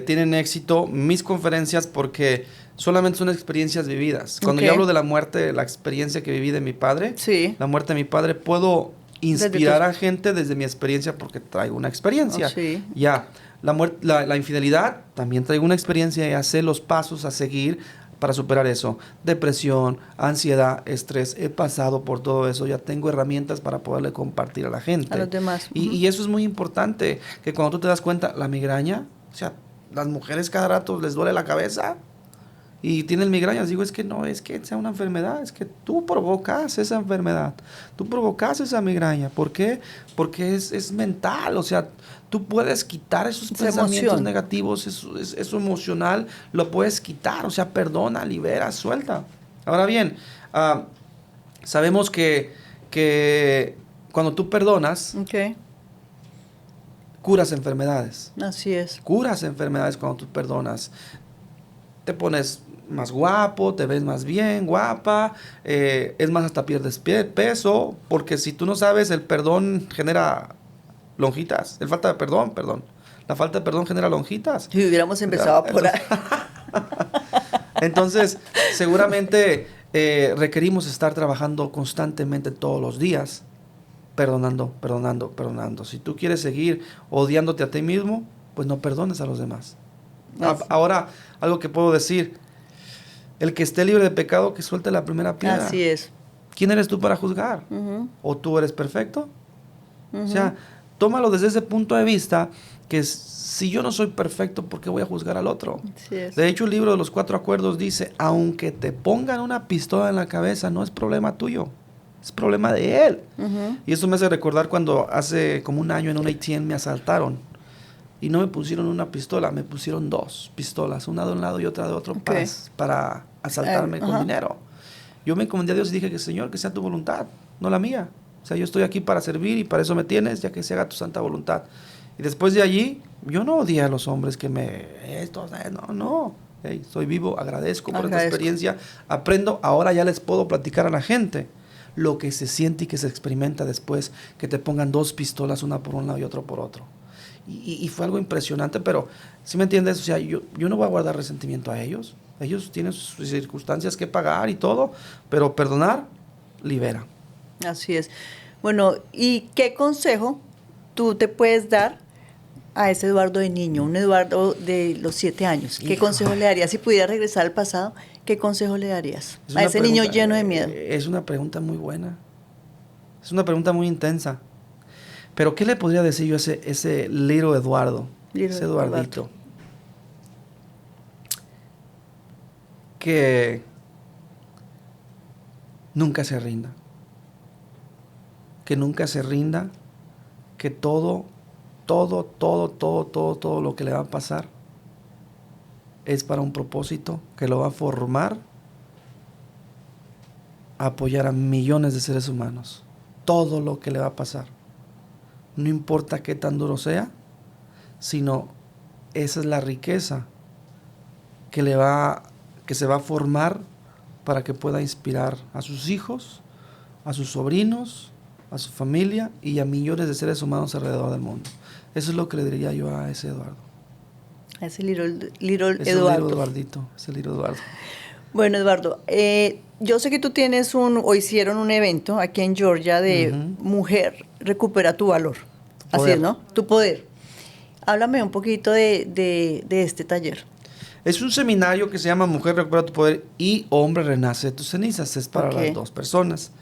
tienen éxito, mis conferencias, porque solamente son experiencias vividas. Cuando Ok. yo hablo de la muerte, la experiencia que viví de mi padre, Sí. la muerte de mi padre, puedo inspirar a gente desde mi experiencia porque traigo una experiencia. Oh, sí. Ya, la infidelidad, también traigo una experiencia y sé los pasos a seguir para superar eso. Depresión, ansiedad, estrés, he pasado por todo eso, ya tengo herramientas para poderle compartir a la gente. A los demás. Y eso es muy importante, que cuando tú te das cuenta, la migraña, o sea, las mujeres cada rato les duele la cabeza y tienen migrañas. Digo, es que no es que sea una enfermedad, es que tú provocas esa enfermedad, tú provocas esa migraña. ¿Por qué? Porque es mental, o sea, tú puedes quitar esos Esa pensamientos emoción. negativos, eso emocional, lo puedes quitar, o sea, perdona, libera, suelta. Ahora bien, sabemos que cuando tú perdonas, Ok, curas enfermedades. así es. Curas enfermedades cuando tú perdonas. Te pones más guapo, te ves más bien, guapa, es más, hasta pierdes peso, porque si tú no sabes, el perdón genera lonjitas. La falta de perdón. La falta de perdón genera lonjitas. Si hubiéramos empezado por ahí. Entonces, seguramente requerimos estar trabajando constantemente todos los días, perdonando. Si tú quieres seguir odiándote a ti mismo, pues no perdones a los demás. Ahora, algo que puedo decir, el que esté libre de pecado, que suelte la primera piedra. Así es. ¿Quién eres tú para juzgar? Ujú, ¿O tú eres perfecto? ujú. O sea, tómalo desde ese punto de vista, que si yo no soy perfecto, ¿por qué voy a juzgar al otro? Así es. De hecho, el libro de los 4 acuerdos dice, aunque te pongan una pistola en la cabeza, no es problema tuyo, es problema de él. Ujú. Y eso me hace recordar cuando hace como un año en un ATM me asaltaron. Y no me pusieron una pistola, me pusieron 2 pistolas, una de un lado y otra de otro, Ok. para asaltarme con Ajá. dinero. Yo me encomendé a Dios y dije que, Señor, que sea tu voluntad, no la mía. O sea, yo estoy aquí para servir y para eso me tienes, ya que se haga tu santa voluntad. Y después de allí, yo no odié a los hombres que no. Hey, soy vivo, agradezco por esta experiencia, aprendo, ahora ya les puedo platicar a la gente lo que se siente y que se experimenta después que te pongan 2 pistolas, una por un lado y otra por otro. Y fue algo impresionante, pero ¿sí me entiendes? O sea, yo no voy a guardar resentimiento a ellos. Ellos tienen sus circunstancias que pagar y todo, pero perdonar libera. Así es. Bueno, ¿y qué consejo tú te puedes dar a ese Eduardo de niño, un Eduardo de los 7 años? ¿Qué Hijo. consejo le darías? Si pudiera regresar al pasado, ¿qué consejo le darías Es a una ese niño pregunta, lleno de miedo? Es una pregunta muy buena. Es una pregunta muy intensa. Pero ¿qué le podría decir yo a ese little Eduardo? Ese Eduardito. Que nunca se rinda. Que nunca se rinda. Que todo lo que le va a pasar es para un propósito que lo va a formar, a apoyar a millones de seres humanos. Todo lo que le va a pasar. No importa qué tan duro sea, sino esa es la riqueza que se va a formar para que pueda inspirar a sus hijos, a sus sobrinos, a su familia y a millones de seres humanos alrededor del mundo. Eso es lo que le diría yo a ese Eduardo. A ese little Ese Eduardo. little Eduardito, ese little Eduardo. Bueno, Eduardo, yo sé que tú tienes o hicieron un evento aquí en Georgia de Mujer, recupera tu valor. Así Poder. es, ¿no? Tu poder. Háblame un poquito de este taller. Es un seminario que se llama Mujer Recupera tu Poder y Hombre Renace de tus cenizas. Es para las 2 personas.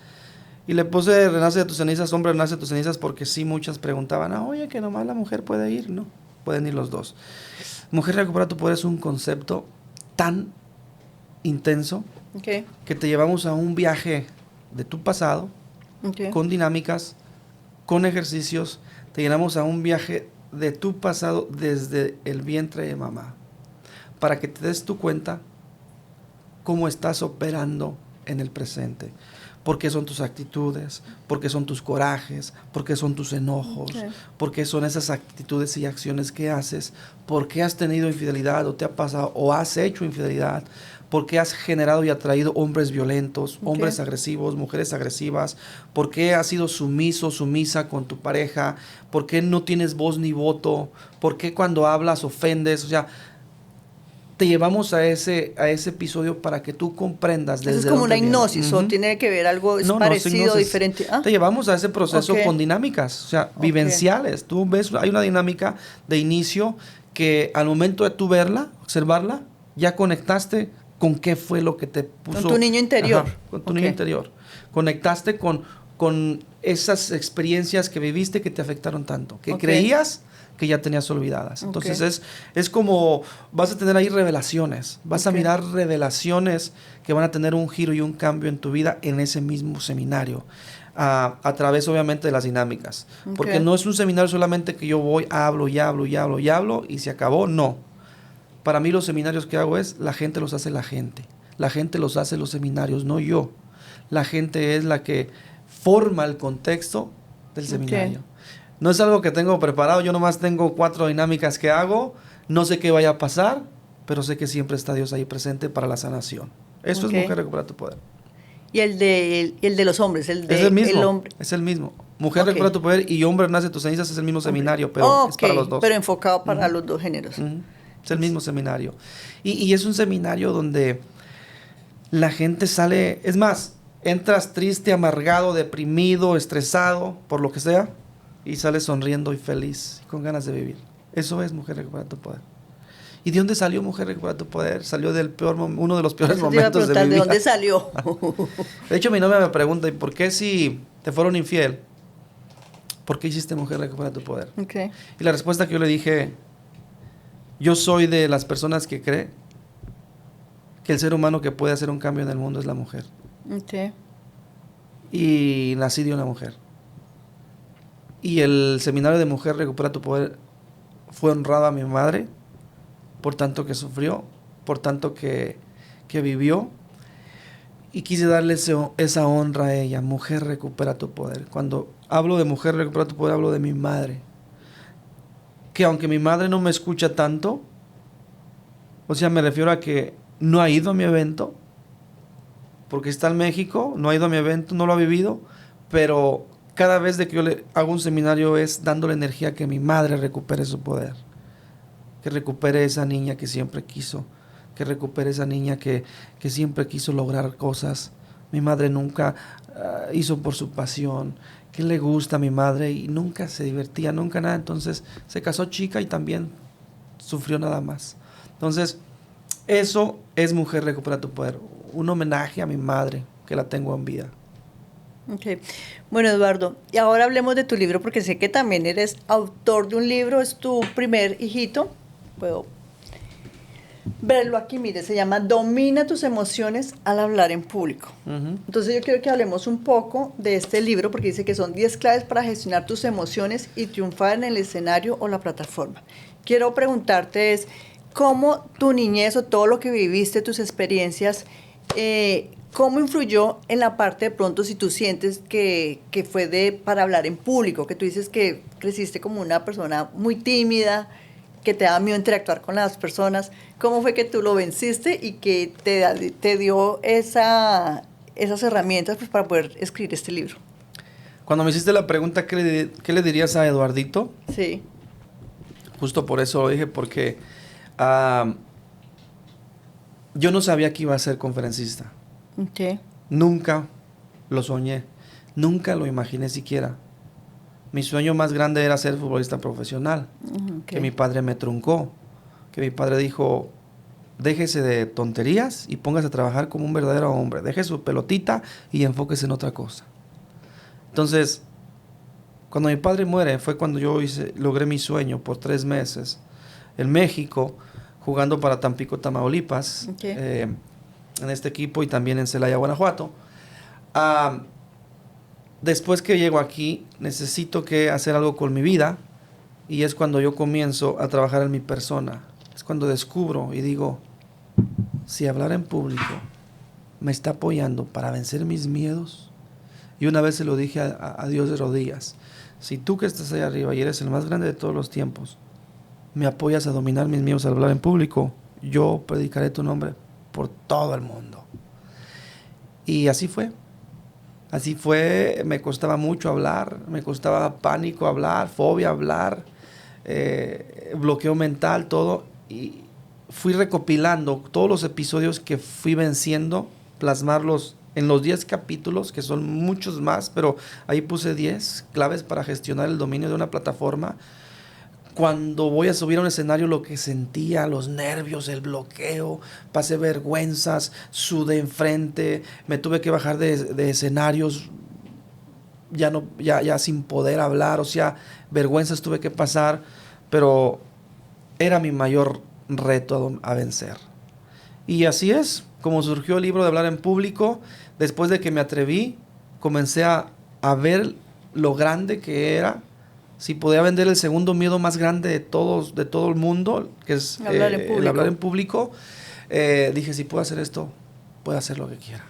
Y le puse Renace de tus cenizas, Hombre Renace de tus cenizas, porque sí muchas preguntaban, oye, que nomás la mujer puede ir. No, pueden ir los 2. Mujer Recupera tu Poder es un concepto tan intenso que te llevamos a un viaje de tu pasado, con dinámicas, con ejercicios. Te llevamos a un viaje de tu pasado desde el vientre de mamá, para que te des tu cuenta cómo estás operando en el presente. ¿Por qué son tus actitudes? ¿Por qué son tus corajes? ¿Por qué son tus enojos? Okay. ¿Por qué son esas actitudes y acciones que haces? ¿Por qué has tenido infidelidad o te ha pasado o has hecho infidelidad? ¿Por qué has generado y atraído hombres violentos, hombres agresivos, mujeres agresivas? ¿Por qué has sido sumiso, sumisa con tu pareja? ¿Por qué no tienes voz ni voto? ¿Por qué cuando hablas ofendes? O sea, te llevamos a ese episodio para que tú comprendas desde Eso es como una dónde viene. hipnosis, o tiene que ver algo No, parecido, hipnosis. diferente. ¿Ah? Te llevamos a ese proceso Ok. con dinámicas, o sea, vivenciales. Tú ves, hay una dinámica de inicio que al momento de tú verla, observarla, ya conectaste con qué fue lo que te puso. Con tu niño interior. Ajá, con tu niño interior. Conectaste con esas experiencias que viviste que te afectaron tanto, que creías que ya tenías olvidadas. Entonces es como vas a tener ahí revelaciones, vas a mirar revelaciones que van a tener un giro y un cambio en tu vida en ese mismo seminario, a través obviamente de las dinámicas. Porque no es un seminario solamente que yo voy, hablo y se acabó, no. Para mí los seminarios que hago es, la gente los hace la gente los hace los seminarios, no yo. La gente es la que forma el contexto del seminario. No es algo que tengo preparado, yo nomás tengo 4 dinámicas que hago, no sé qué vaya a pasar, pero sé que siempre está Dios ahí presente para la sanación. Eso es Mujer Recupera tu Poder. Y el de los hombres, el de es el mismo, el hombre. Es el mismo. Mujer Recupera tu Poder y Hombre Nace tus cenizas es el mismo seminario, pero es para los dos. Pero enfocado para los dos géneros. Es el mismo seminario. Y es un seminario donde la gente sale, es más, entras triste, amargado, deprimido, estresado, por lo que sea, y sales sonriendo y feliz, con ganas de vivir. Eso es Mujer Recupera tu Poder. ¿Y de dónde salió Mujer Recupera tu Poder? Salió del uno de los peores momentos de mi vida. ¿De dónde salió? De hecho, mi novia me pregunta, ¿y por qué si te fueron infiel? ¿Por qué hiciste Mujer Recupera tu Poder? Y la respuesta que yo le dije, yo soy de las personas que cree que el ser humano que puede hacer un cambio en el mundo es la mujer. Y nací de una mujer. Y el seminario de Mujer Recupera tu Poder fue honrado a mi madre por tanto que sufrió, por tanto que vivió. Y quise darle esa honra a ella. Mujer Recupera tu Poder. Cuando hablo de Mujer Recupera tu Poder, hablo de mi madre. Que aunque mi madre no me escucha tanto, o sea, me refiero a que no ha ido a mi evento, porque está en México, no ha ido a mi evento, no lo ha vivido, pero cada vez de que yo le hago un seminario es dándole energía a que mi madre recupere su poder, que recupere esa niña que siempre quiso, que recupere esa niña que siempre quiso lograr cosas. Mi madre nunca hizo por su pasión, que le gusta a mi madre y nunca se divertía, nunca nada. Entonces se casó chica y también sufrió nada más. Entonces eso es Mujer Recupera tu Poder, un homenaje a mi madre que la tengo en vida. Bueno, Eduardo, y ahora hablemos de tu libro, porque sé que también eres autor de un libro, es tu primer hijito. Puedo verlo aquí, mire, se llama Domina tus emociones al hablar en público. Entonces yo quiero que hablemos un poco de este libro, porque dice que son 10 claves para gestionar tus emociones y triunfar en el escenario o la plataforma. Quiero preguntarte ¿cómo tu niñez o todo lo que viviste, tus experiencias, cómo influyó en la parte de pronto si tú sientes que fue para hablar en público, que tú dices que creciste como una persona muy tímida, que te da miedo interactuar con las personas? ¿Cómo fue que tú lo venciste y que te dio esas herramientas pues, para poder escribir este libro? Cuando me hiciste la pregunta, ¿qué le dirías a Eduardito? Sí. Justo por eso lo dije, porque yo no sabía que iba a ser conferencista. Nunca lo soñé, nunca lo imaginé siquiera. Mi sueño más grande era ser futbolista profesional, que mi padre me truncó, que mi padre dijo, déjese de tonterías y póngase a trabajar como un verdadero hombre, deje su pelotita y enfóquese en otra cosa. Entonces, cuando mi padre muere, fue cuando yo logré mi sueño por 3 meses en México, jugando para Tampico, Tamaulipas, en este equipo, y también en Celaya, Guanajuato. Después que llego aquí, necesito hacer algo con mi vida, y es cuando yo comienzo a trabajar en mi persona. Es cuando descubro y digo, si hablar en público me está apoyando para vencer mis miedos. Y una vez se lo dije a Dios de rodillas: si tú que estás ahí arriba y eres el más grande de todos los tiempos, me apoyas a dominar mis miedos al hablar en público, yo predicaré tu nombre por todo el mundo. Y así fue. Así fue, me costaba mucho hablar, me costaba pánico hablar, fobia hablar, bloqueo mental, todo. Y fui recopilando todos los episodios que fui venciendo, plasmarlos en los 10 capítulos, que son muchos más, pero ahí puse 10 claves para gestionar el dominio de una plataforma. Cuando voy a subir a un escenario, lo que sentía, los nervios, el bloqueo, pasé vergüenzas, sudé enfrente, me tuve que bajar de escenarios ya sin poder hablar, o sea, vergüenzas tuve que pasar, pero era mi mayor reto a vencer. Y así es como surgió el libro de hablar en público. Después de que me atreví, comencé a ver lo grande que era. Si podía vender el segundo miedo más grande de todo el mundo, que es el hablar en público, dije, si puedo hacer esto, puedo hacer lo que quiera.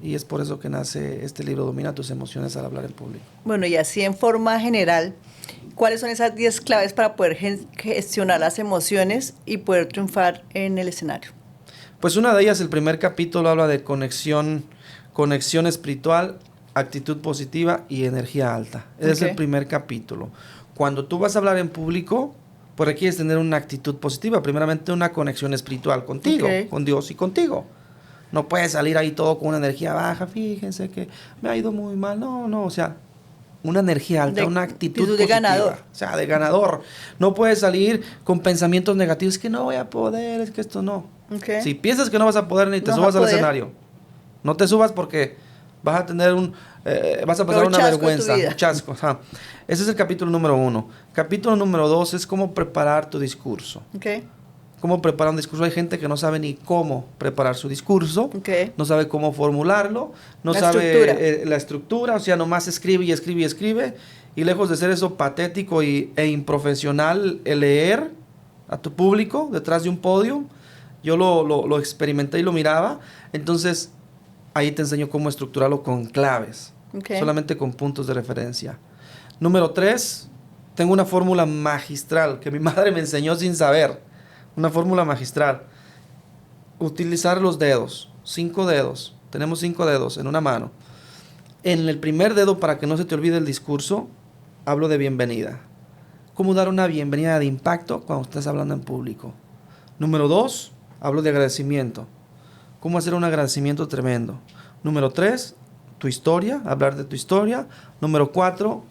Y es por eso que nace este libro, Domina tus emociones al hablar en público. Bueno, y así en forma general, ¿cuáles son esas 10 claves para poder gestionar las emociones y poder triunfar en el escenario? Pues una de ellas, el primer capítulo, habla de conexión espiritual, actitud positiva y energía alta. Ese es el primer capítulo. Cuando tú vas a hablar en público, pues requieres tener una actitud positiva. Primeramente, una conexión espiritual contigo, con Dios y contigo. No puedes salir ahí todo con una energía baja. Fíjense que me ha ido muy mal. No, o sea, una energía alta, una actitud positiva. De ganador. O sea, de ganador. No puedes salir con pensamientos negativos. Es que no voy a poder, es que esto no. Si piensas que no vas a poder, ni te subas al escenario. No te subas porque vas a tener vas a pasar una vergüenza, un chasco. Ajá. Ese es el capítulo número 1. Capítulo número 2 es cómo preparar tu discurso. Cómo preparar un discurso. Hay gente que no sabe ni cómo preparar su discurso, no sabe cómo formularlo, no sabe la estructura, o sea, nomás escribe y escribe y escribe. Y lejos de ser eso patético e improfesional, el leer a tu público detrás de un podio, yo lo experimenté y lo miraba. Entonces, ahí te enseño cómo estructurarlo con claves, solamente con puntos de referencia. Número 3, tengo una fórmula magistral que mi madre me enseñó sin saber. Una fórmula magistral. Utilizar los dedos, 5 dedos. Tenemos 5 dedos en una mano. En el primer dedo, para que no se te olvide el discurso, hablo de bienvenida. Cómo dar una bienvenida de impacto cuando estás hablando en público. Número 2, hablo de agradecimiento. Cómo hacer un agradecimiento tremendo. Número 3, tu historia, hablar de tu historia. Número 4,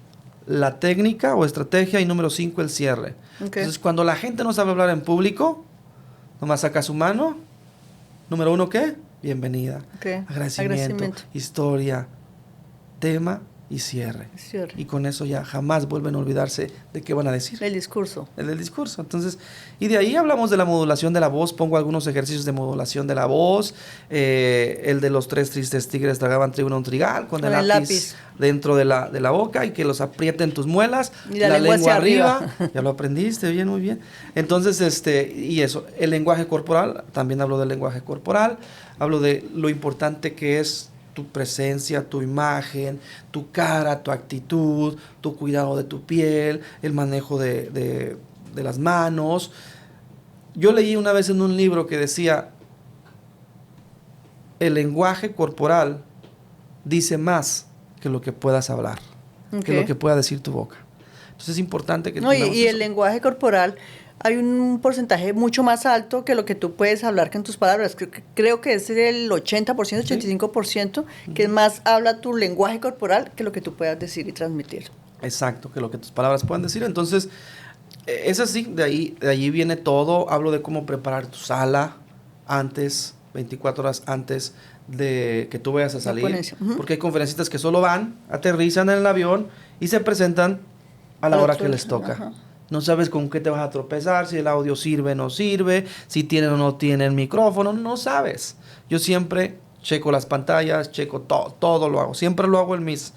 la técnica o estrategia. Y número 5, el cierre. Entonces, cuando la gente no sabe hablar en público, nomás saca su mano. Número 1, ¿qué? Bienvenida. Agradecimiento, historia, tema y cierre. Y con eso ya jamás vuelven a olvidarse de qué van a decir. El discurso. El discurso. Entonces, y de ahí hablamos de la modulación de la voz. Pongo algunos ejercicios de modulación de la voz. El de los 3 tristes tigres tragaban trigo en un trigal con el lápiz dentro de la boca y que los aprieten tus muelas. Y la lengua arriba. Ya lo aprendiste bien, muy bien. Entonces, y eso. El lenguaje corporal. También hablo del lenguaje corporal. Hablo de lo importante que es tu presencia, tu imagen, tu cara, tu actitud, tu cuidado de tu piel, el manejo de las manos. Yo leí una vez en un libro que decía, el lenguaje corporal dice más que lo que puedas hablar, que lo que pueda decir tu boca. Entonces es importante que... y el lenguaje corporal, hay un porcentaje mucho más alto que lo que tú puedes hablar que en tus palabras. Creo que es el 80%, 85%, que es más habla tu lenguaje corporal que lo que tú puedas decir y transmitir. Exacto, que lo que tus palabras puedan decir. Entonces, es así, de allí viene todo. Hablo de cómo preparar tu sala antes, 24 horas antes de que tú vayas a salir. Porque hay conferencistas que solo van, aterrizan en el avión y se presentan a la hora que les toca. No sabes con qué te vas a tropezar, si el audio sirve o no sirve, si tienen o no tienen micrófono, no sabes. Yo siempre checo las pantallas, checo todo lo hago. Siempre lo hago en mis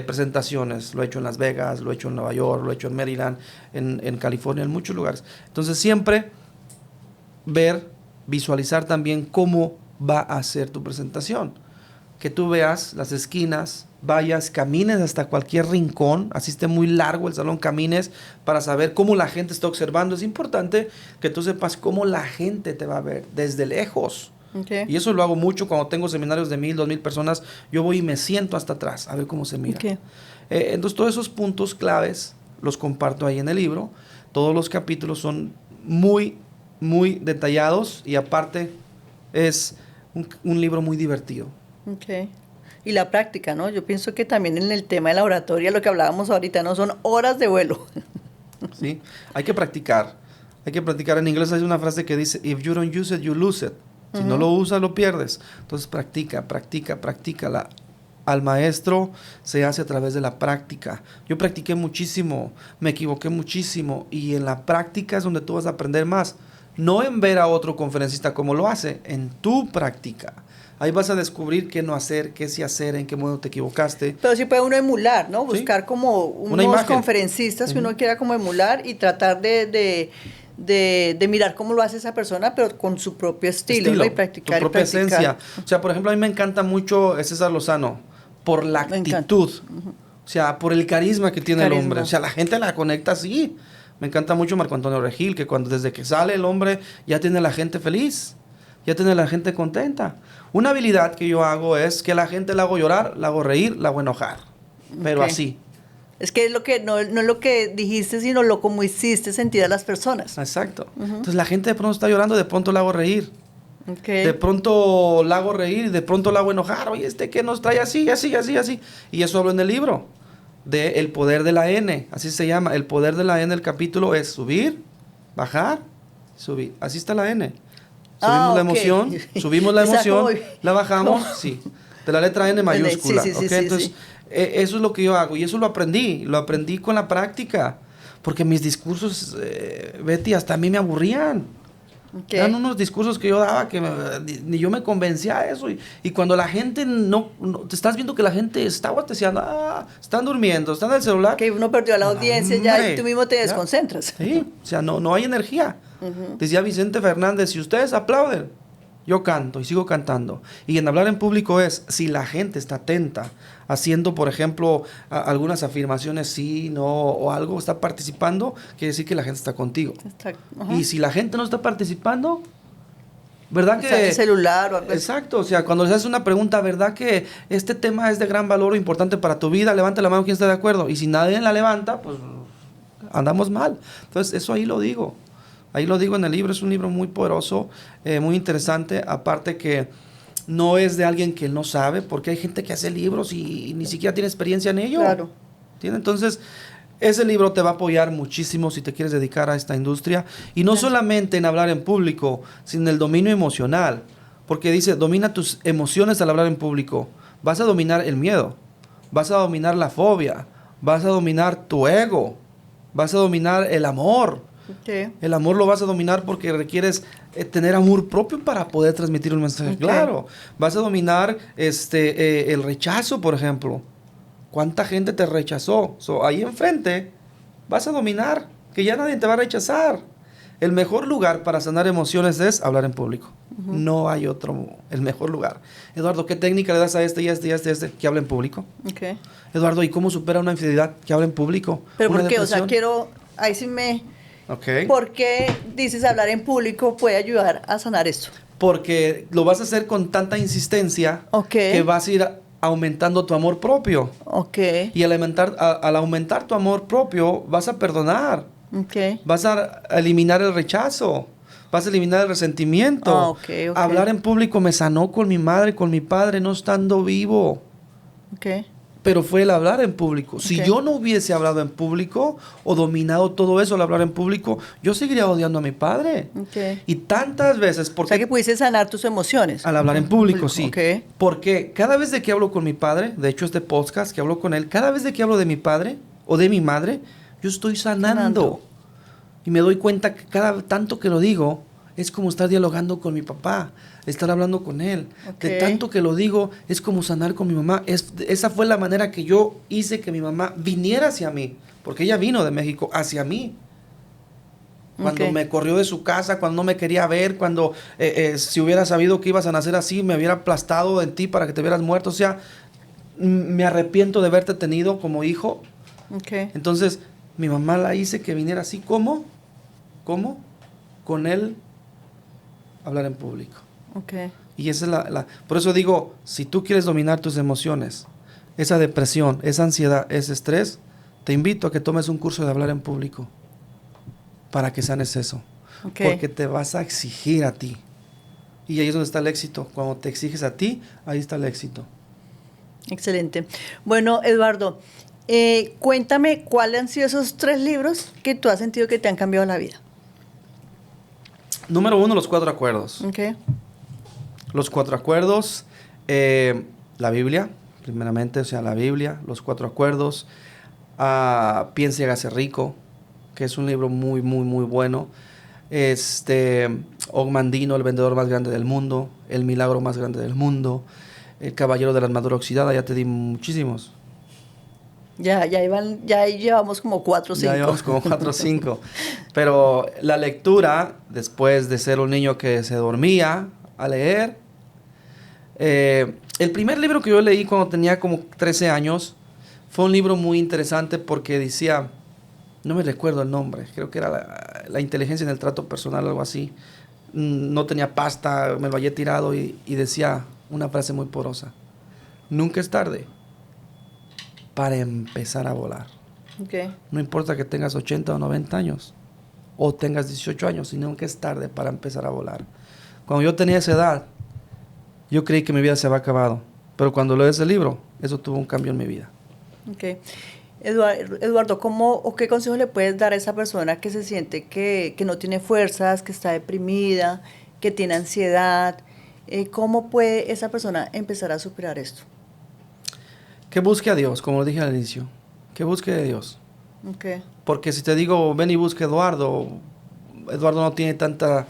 presentaciones. Lo he hecho en Las Vegas, lo he hecho en Nueva York, lo he hecho en Maryland, en California, en muchos lugares. Entonces siempre visualizar también cómo va a ser tu presentación. Que tú veas las esquinas, vayas, camines hasta cualquier rincón, así esté muy largo el salón, camines para saber cómo la gente está observando. Es importante que tú sepas cómo la gente te va a ver desde lejos. Okay. Y eso lo hago mucho cuando tengo seminarios de 1,000, 2,000 personas. Yo voy y me siento hasta atrás a ver cómo se mira. Okay. Entonces todos esos puntos claves los comparto ahí en el libro. Todos los capítulos son muy, muy detallados y aparte es un libro muy divertido. Okay. Y la práctica, ¿no? Yo pienso que también en el tema de la oratoria, lo que hablábamos ahorita, ¿no? Son horas de vuelo. ¿Sí? Hay que practicar. Hay que practicar. En inglés hay una frase que dice, if you don't use it, you lose it. Si no lo usas, lo pierdes. Entonces practica. Al maestro se hace a través de la práctica. Yo practiqué muchísimo, me equivoqué muchísimo y en la práctica es donde tú vas a aprender más. No en ver a otro conferencista como lo hace, en tu práctica. Ahí vas a descubrir qué no hacer, qué sí hacer, en qué modo te equivocaste. Pero sí puede uno emular, ¿no? Sí. Buscar como unos conferencistas que uno quiera como emular y tratar de mirar cómo lo hace esa persona, pero con su propio estilo, ¿no? Y practicar. Tu propia y practicar. esencia. O sea, por ejemplo, a mí me encanta mucho César Lozano, por la actitud. O sea, por el carisma que tiene el hombre. O sea, la gente la conecta así. Me encanta mucho Marco Antonio Regil, que desde que sale el hombre ya tiene a la gente feliz, ya tiene a la gente contenta. Una habilidad que yo hago es que la gente la hago llorar, la hago reír, la hago enojar. Pero así. Es que no es lo que dijiste, sino lo como hiciste sentir a las personas. Exacto. Entonces la gente de pronto está llorando, de pronto la hago reír. Okay. De pronto la hago reír y de pronto la hago enojar. Oye, que nos trae así. Y eso hablo en el libro. De El Poder de la N. Así se llama. El Poder de la N, el capítulo es subir, bajar, subir. Así está la N. Subimos la emoción, subimos la emoción, la bajamos, sí. De la letra N mayúscula. Sí, entonces, eso es lo que yo hago. Y eso lo aprendí con la práctica. Porque mis discursos, Betty, hasta a mí me aburrían. Okay. Eran unos discursos que yo daba que ni yo me convencía de eso. Y cuando la gente no te estás viendo que la gente está guateseando, están durmiendo, están en el celular. Que uno perdió a la audiencia ya y tú mismo te desconcentras. Sí, o sea, no hay energía. Decía Vicente Fernández, si ustedes aplauden, yo canto y sigo cantando. Y en hablar en público es, si la gente está atenta, haciendo, por ejemplo, algunas afirmaciones sí, no, o algo, está participando, quiere decir que la gente está contigo. Y si la gente no está participando, ¿verdad que...? Está en el celular o algo. Exacto, o sea, cuando les haces una pregunta, ¿verdad que este tema es de gran valor o importante para tu vida? Levanta la mano quien está de acuerdo. Y si nadie la levanta, pues andamos mal. Entonces, eso ahí lo digo. Ahí lo digo en el libro, es un libro muy poderoso, muy interesante, aparte que no es de alguien que no sabe, porque hay gente que hace libros y ni siquiera tiene experiencia en ello. Claro. ¿Entiendes? Entonces, ese libro te va a apoyar muchísimo si te quieres dedicar a esta industria, y no solamente en hablar en público, sino en el dominio emocional, porque dice, domina tus emociones al hablar en público. Vas a dominar el miedo, vas a dominar la fobia, vas a dominar tu ego, vas a dominar el amor. Okay. El amor lo vas a dominar porque requieres tener amor propio para poder transmitir un mensaje. Okay. Claro, vas a dominar el rechazo, por ejemplo. ¿Cuánta gente te rechazó? Ahí enfrente vas a dominar, que ya nadie te va a rechazar. El mejor lugar para sanar emociones es hablar en público. No hay otro, el mejor lugar. Eduardo, ¿qué técnica le das a este y a este y a este, que hable en público? Okay. Eduardo, ¿y cómo supera una infidelidad? Que hable en público. ¿Pero por qué? O sea, ahí sí me... Okay. ¿Por qué dices hablar en público puede ayudar a sanar esto? Porque lo vas a hacer con tanta insistencia que vas a ir aumentando tu amor propio. Okay. Y al aumentar tu amor propio, vas a perdonar. Okay. Vas a eliminar el rechazo. Vas a eliminar el resentimiento. Okay. Hablar en público me sanó con mi madre, con mi padre, no estando vivo. Okay. Pero fue el hablar en público. Si yo no hubiese hablado en público o dominado todo eso al hablar en público, yo seguiría odiando a mi padre. Okay. Y tantas veces... O sea, que pudiste sanar tus emociones. Al hablar en público, sí. Okay. Porque cada vez de que hablo con mi padre, de hecho este podcast que hablo con él, cada vez de que hablo de mi padre o de mi madre, yo estoy sanando. Y me doy cuenta que cada tanto que lo digo, es como estar dialogando con mi papá, estar hablando con él. Okay. De tanto que lo digo, es como sanar con mi mamá. Esa fue la manera que yo hice que mi mamá viniera hacia mí, porque ella vino de México hacia mí. cuando Ok. me corrió de su casa, cuando no me quería ver, cuando si hubiera sabido que ibas a nacer así, me hubiera aplastado en ti para que te hubieras muerto. O sea, me arrepiento de haberte tenido como hijo. Ok. Entonces, mi mamá la hice que viniera así. ¿Cómo? ¿Cómo? Con él hablar en público. Ok. Y esa es Por eso digo, si tú quieres dominar tus emociones, esa depresión, esa ansiedad, ese estrés, te invito a que tomes un curso de hablar en público para que sanes eso. Ok. Porque te vas a exigir a ti. Y ahí es donde está el éxito. Cuando te exiges a ti, ahí está el éxito. Excelente. Bueno, Eduardo, cuéntame cuáles han sido esos 3 libros que tú has sentido que te han cambiado la vida. Número 1, los 4 acuerdos. Ok. Los 4 acuerdos, la Biblia, primeramente, o sea, la Biblia, los 4 acuerdos, Piense y hágase rico, que es un libro muy, muy, muy bueno. Og Mandino, el vendedor más grande del mundo, el milagro más grande del mundo, el caballero de la armadura oxidada, ya te di muchísimos. Ya ahí llevamos como 4 o 5. Ya llevamos como 4 o 5. Pero la lectura, después de ser un niño que se dormía a leer, el primer libro que yo leí cuando tenía como 13 años fue un libro muy interesante porque decía, no me recuerdo el nombre, creo que era la inteligencia en el trato personal, algo así. No tenía pasta, me lo hallé tirado y decía una frase muy porosa. Nunca es tarde para empezar a volar. Ok. No importa que tengas 80 o 90 años o tengas 18 años, sino que es tarde para empezar a volar. Cuando yo tenía esa edad, yo creí que mi vida se había acabado. Pero cuando leí ese libro, eso tuvo un cambio en mi vida. Ok. Eduardo, ¿cómo o qué consejo le puedes dar a esa persona que se siente que no tiene fuerzas, que está deprimida, que tiene ansiedad? ¿Cómo puede esa persona empezar a superar esto? Que busque a Dios, como lo dije al inicio. Que busque a Dios. Ok. Porque si te digo, ven y busca a Eduardo, Eduardo no tiene tanta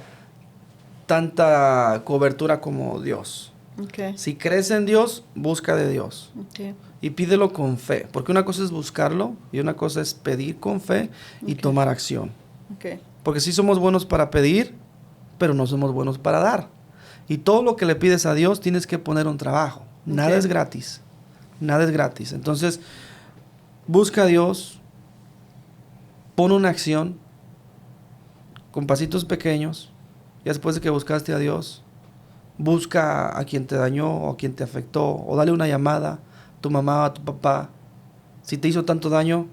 cobertura como Dios. Ok. Si crees en Dios, busca de Dios. Ok. Y pídelo con fe. Porque una cosa es buscarlo y una cosa es pedir con fe y Ok. tomar acción. Ok. Porque sí somos buenos para pedir, pero no somos buenos para dar. Y todo lo que le pides a Dios tienes que poner un trabajo. Nada Ok. es gratis. Nada es gratis. Entonces, busca a Dios, pon una acción con pasitos pequeños. Y después de que buscaste a Dios, busca a quien te dañó o a quien te afectó, o dale una llamada a tu mamá o a tu papá. Si te hizo tanto daño,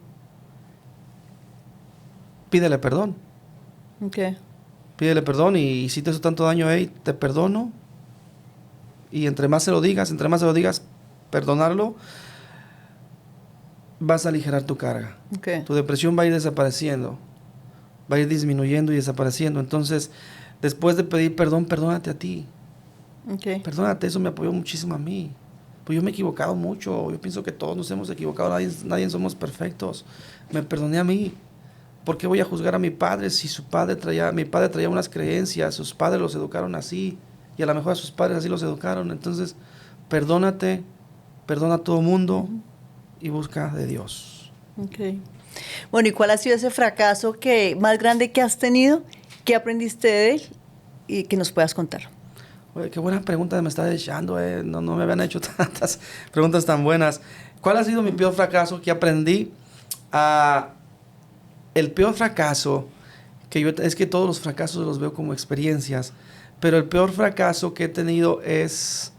pídele perdón. Ok. Pídele perdón y si te hizo tanto daño, hey, te perdono. Y entre más se lo digas, perdonarlo, vas a aligerar tu carga. Ok. Tu depresión va a ir desapareciendo, va a ir disminuyendo y desapareciendo. Entonces, después de pedir perdón, perdónate a ti. Ok. Perdónate, eso me apoyó muchísimo a mí. Pues yo me he equivocado mucho, yo pienso que todos nos hemos equivocado, nadie somos perfectos. Me perdoné a mí. ¿Por qué voy a juzgar a mi padre si mi padre traía unas creencias, sus padres los educaron así, y a lo mejor a sus padres así los educaron? Entonces, perdónate, perdona a todo mundo y busca de Dios. Ok. Bueno, ¿y cuál ha sido ese fracaso más grande que has tenido? ¿Qué aprendiste de él? Y que nos puedas contar. Oye, qué buena pregunta me estás echando, no me habían hecho tantas preguntas tan buenas. ¿Cuál ha sido mi peor fracaso que aprendí? El peor fracaso, es que todos los fracasos los veo como experiencias, pero el peor fracaso que he tenido es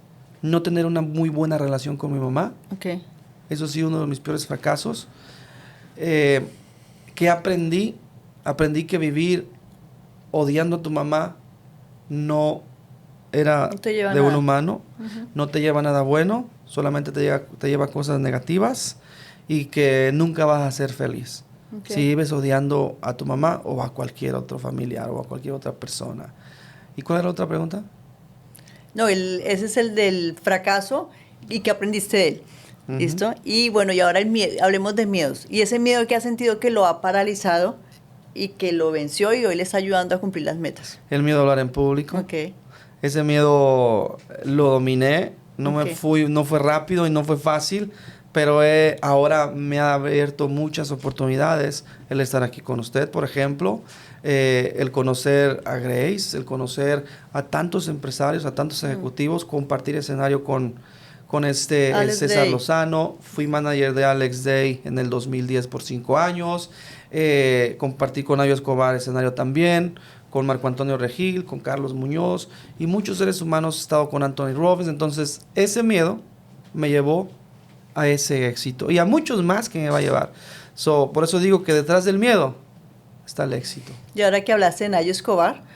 no tener una muy buena relación con mi mamá. Ok. Eso ha sido uno de mis peores fracasos. ¿Qué aprendí? Aprendí que vivir odiando a tu mamá no era No te lleva de a un nada. humano, no te lleva a nada bueno, solamente te lleva a cosas negativas y que nunca vas a ser feliz. Ok. Si vives odiando a tu mamá o a cualquier otro familiar o a cualquier otra persona. ¿Y cuál era la otra pregunta? No, ese es el del fracaso y que aprendiste de él. Ujú. ¿Listo? Y bueno, y ahora el miedo, hablemos de miedos. Y ese miedo que has sentido que lo ha paralizado y que lo venció y hoy le está ayudando a cumplir las metas. El miedo a hablar en público. Ok. Ese miedo lo dominé No fue rápido y no fue fácil, pero ahora me ha abierto muchas oportunidades el estar aquí con usted, por ejemplo, el conocer a Grace, el conocer a tantos empresarios, a tantos ejecutivos, compartir escenario con Alex César Day. Lozano. Fui manager de Alex Day en el 2010 por 5 años. Compartí con Ayo Escobar escenario también, con Marco Antonio Regil, con Carlos Muñoz y muchos seres humanos. He estado con Anthony Robbins. Entonces ese miedo me llevó a ese éxito y a muchos más que me va a llevar. Por eso digo que detrás del miedo está el éxito. Y ahora que hablaste de Nayo Escobar,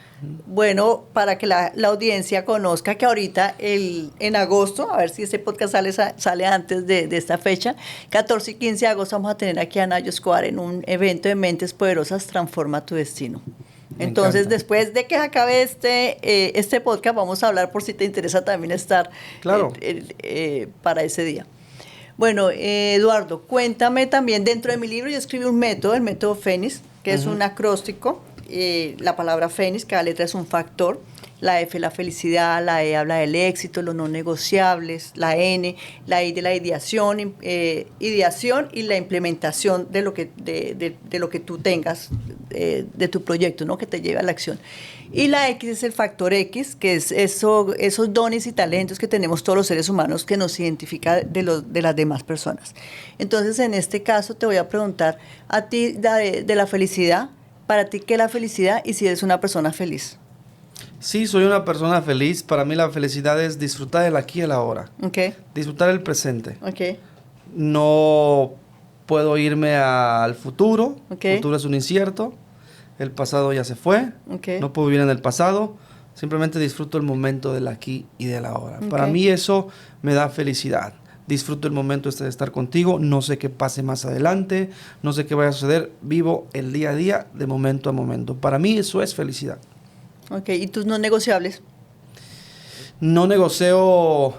bueno, para que la audiencia conozca que ahorita en agosto, a ver si este podcast sale antes de esta fecha, 14 y 15 de agosto vamos a tener aquí a Nayo Escobar en un evento de Mentes Poderosas, Transforma tu Destino. Entonces, después de que acabe este podcast, vamos a hablar por si te interesa también estar Claro. para ese día. Bueno, Eduardo, cuéntame también, dentro de mi libro yo escribí un método, el método Fénix, que es un acróstico. La palabra Fénix, cada letra es un factor. La F, la felicidad, la E habla del éxito, los no negociables, la N, la I de la ideación y la implementación de lo que tú tengas, de tu proyecto, ¿no? Que te lleve a la acción. Y la X es el factor X, que es esos dones y talentos que tenemos todos los seres humanos que nos identifica de las demás personas. Entonces, en este caso, te voy a preguntar a ti de la felicidad. Para ti, ¿qué es la felicidad y si eres una persona feliz? Sí, soy una persona feliz. Para mí la felicidad es disfrutar del aquí y el ahora. Okay. Disfrutar el presente. Okay. No puedo irme al futuro. Okay. El futuro es un incierto. El pasado ya se fue. Okay. No puedo vivir en el pasado. Simplemente disfruto el momento del aquí y del ahora. Okay. Para mí eso me da felicidad. Disfruto el momento de estar contigo. No sé qué pase más adelante. No sé qué vaya a suceder. Vivo el día a día, de momento a momento. Para mí eso es felicidad. Ok, ¿y tus no negociables? No negocio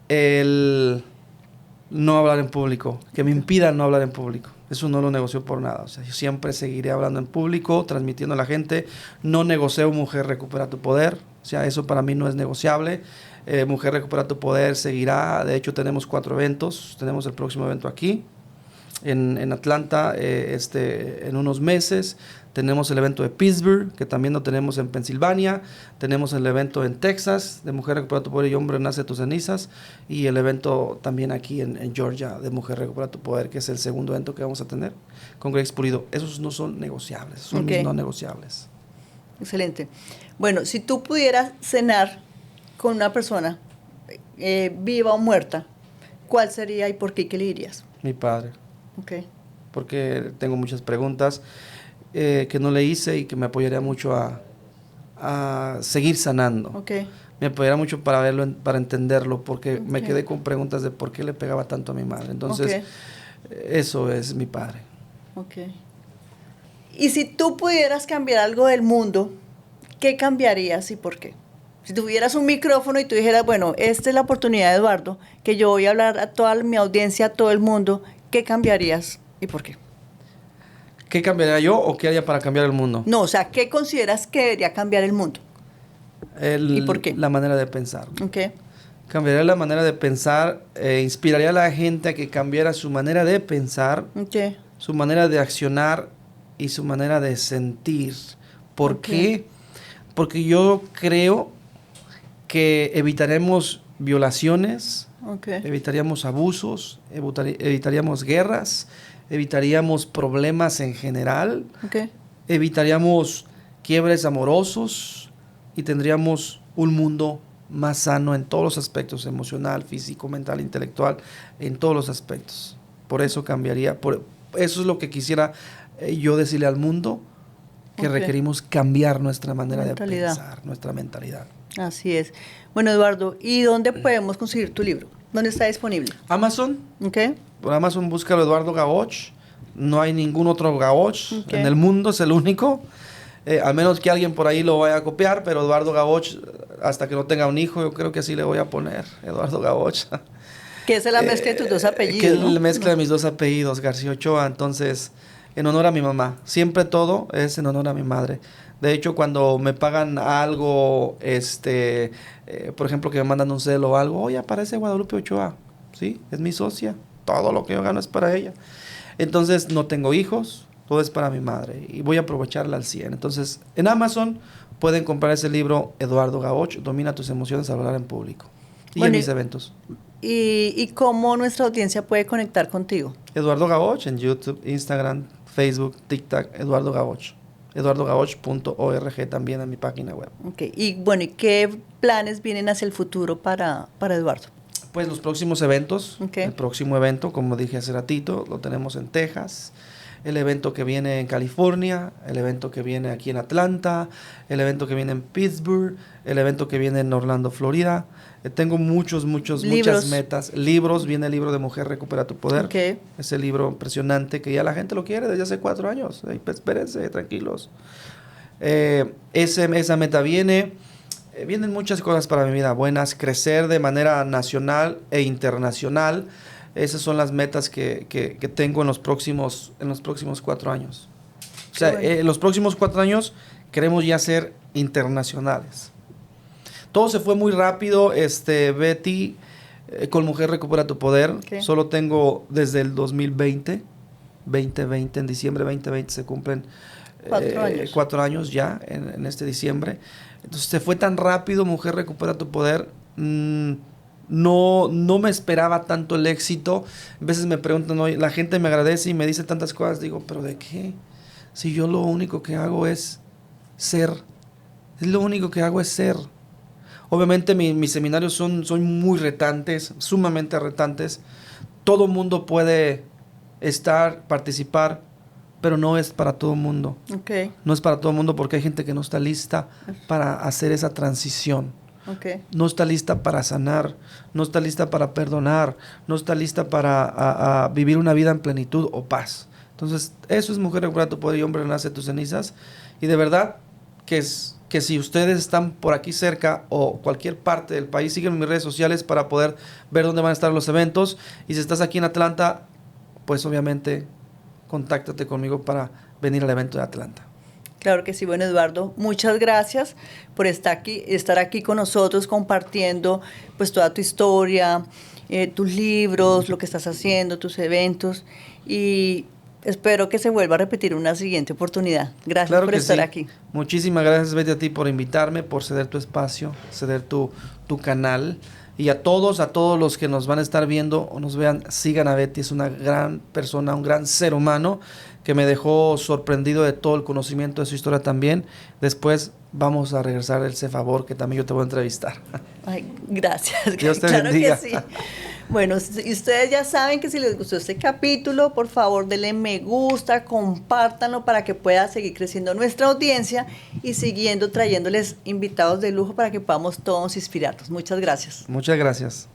el no hablar en público, que me impida no hablar en público. Eso no lo negocio por nada. O sea, yo siempre seguiré hablando en público, transmitiendo a la gente. No negocio Mujer Recupera tu Poder. O sea, eso para mí no es negociable. Mujer Recupera tu Poder seguirá. De hecho, tenemos 4 eventos. Tenemos el próximo evento aquí, en Atlanta, en unos meses. Tenemos el evento de Pittsburgh, que también lo tenemos en Pensilvania. Tenemos el evento en Texas, de Mujer Recupera tu Poder y Hombre Nace tus Cenizas. Y el evento también aquí en Georgia, de Mujer Recupera tu Poder, que es el segundo evento que vamos a tener con Grace Pulido. Esos no son negociables, son mis no negociables. Excelente. Bueno, si tú pudieras cenar con una persona, viva o muerta, ¿cuál sería y por qué? ¿Qué le dirías? Mi padre. Ok. Porque tengo muchas preguntas que no le hice y que me apoyaría mucho a seguir sanando. Okay. Me apoyaría mucho para verlo, para entenderlo, porque me quedé con preguntas de por qué le pegaba tanto a mi madre. Entonces, eso es mi padre. Ok. Y si tú pudieras cambiar algo del mundo, ¿qué cambiarías y por qué? Si tuvieras un micrófono y tú dijeras, bueno, esta es la oportunidad, Eduardo, que yo voy a hablar a toda mi audiencia, a todo el mundo, ¿qué cambiarías y por qué? ¿Qué cambiaría yo o qué haría para cambiar el mundo? No, o sea, ¿qué consideras que debería cambiar el mundo? ¿Y por qué? La manera de pensar. Okay. Cambiaría la manera de pensar, inspiraría a la gente a que cambiara su manera de pensar, su manera de accionar y su manera de sentir. ¿Por qué? Porque yo creo que evitaremos violaciones, evitaríamos abusos, evitaríamos guerras, evitaríamos problemas en general, evitaríamos quiebres amorosos y tendríamos un mundo más sano en todos los aspectos, emocional, físico, mental, intelectual, en todos los aspectos. Por eso cambiaría, eso es lo que quisiera yo decirle al mundo, que requerimos cambiar nuestra manera de pensar, nuestra mentalidad. Así es. Bueno, Eduardo, ¿y dónde podemos conseguir tu libro? ¿Dónde está disponible? Amazon. Por Amazon búscalo Eduardo Gaboch. No hay ningún otro Gaboch en el mundo, es el único. A menos que alguien por ahí lo vaya a copiar, pero Eduardo Gaboch, hasta que no tenga un hijo, yo creo que así le voy a poner, Eduardo Gaboch. Que es la mezcla de tus dos apellidos, que es la mezcla de mis dos apellidos, García Ochoa. Entonces, en honor a mi mamá. Siempre todo es en honor a mi madre. De hecho, cuando me pagan algo, por ejemplo, que me mandan un celo o algo, oye, aparece Guadalupe Ochoa. Sí, es mi socia. Todo lo que yo gano es para ella. Entonces, no tengo hijos, todo es para mi madre. Y voy a aprovecharla al 100. Entonces, en Amazon pueden comprar ese libro, Eduardo Gaoch, Domina tus emociones al hablar en público. Y Bueno, en mis eventos. ¿Y cómo nuestra audiencia puede conectar contigo? Eduardo Gaoch en YouTube, Instagram, Facebook, TikTok, Eduardo Gaoch. eduardogaoch.org también en mi página web. Okay. Y bueno, ¿y qué planes vienen hacia el futuro para Eduardo? Pues los próximos eventos, Okay. El próximo evento, como dije hace ratito, lo tenemos en Texas, el evento que viene en California, el evento que viene aquí en Atlanta, el evento que viene en Pittsburgh, el evento que viene en Orlando, Florida. Tengo muchas metas. Libros, viene el libro de Mujer Recupera tu Poder. Okay. Ese libro impresionante que ya la gente lo quiere desde hace 4 años. Pues, espérense, tranquilos. Esa meta viene. Vienen muchas cosas para mi vida buenas. Crecer de manera nacional e internacional. Esas son las metas que tengo en los próximos 4 años. O sea, bueno. en los próximos 4 años queremos ya ser internacionales. Todo se fue muy rápido, Betty, con Mujer Recupera tu Poder. Okay. Solo tengo desde el 2020, en diciembre 2020 se cumplen 4 años. 4 años ya en este diciembre. Entonces se fue tan rápido Mujer Recupera tu Poder. No me esperaba tanto el éxito. A veces me preguntan, oye, la gente me agradece y me dice tantas cosas. Digo, ¿pero de qué? Si yo lo único que hago es ser. Es lo único que hago es ser. Obviamente mis seminarios son muy retantes, sumamente retantes. Todo mundo puede participar, pero no es para todo el mundo. Okay. No es para todo el mundo porque hay gente que no está lista para hacer esa transición. Okay. No está lista para sanar, no está lista para perdonar, no está lista para vivir una vida en plenitud o paz. Entonces, eso es Mujer Recupera tu Poder y Hombre Renace de tus cenizas. Y de verdad que si ustedes están por aquí cerca o cualquier parte del país, síguenme en mis redes sociales para poder ver dónde van a estar los eventos. Y si estás aquí en Atlanta, pues obviamente contáctate conmigo para venir al evento de Atlanta. Claro que sí. Bueno, Eduardo, muchas gracias por estar aquí con nosotros compartiendo pues toda tu historia, tus libros, lo que estás haciendo, tus eventos, y espero que se vuelva a repetir una siguiente oportunidad. Gracias Claro por que estar sí. aquí. Muchísimas gracias, Betty, a ti por invitarme, por ceder tu espacio, ceder tu canal. Y a todos los que nos van a estar viendo o nos vean, sigan a Betty. Es una gran persona, un gran ser humano que me dejó sorprendido de todo el conocimiento de su historia también. Después vamos a regresar ese favor que también yo te voy a entrevistar. Ay, gracias. Dios te claro bendiga. que sí. Bueno, y ustedes ya saben que si les gustó este capítulo, por favor denle me gusta, compártanlo para que pueda seguir creciendo nuestra audiencia y siguiendo trayéndoles invitados de lujo para que podamos todos inspirarnos. Muchas gracias. Muchas gracias.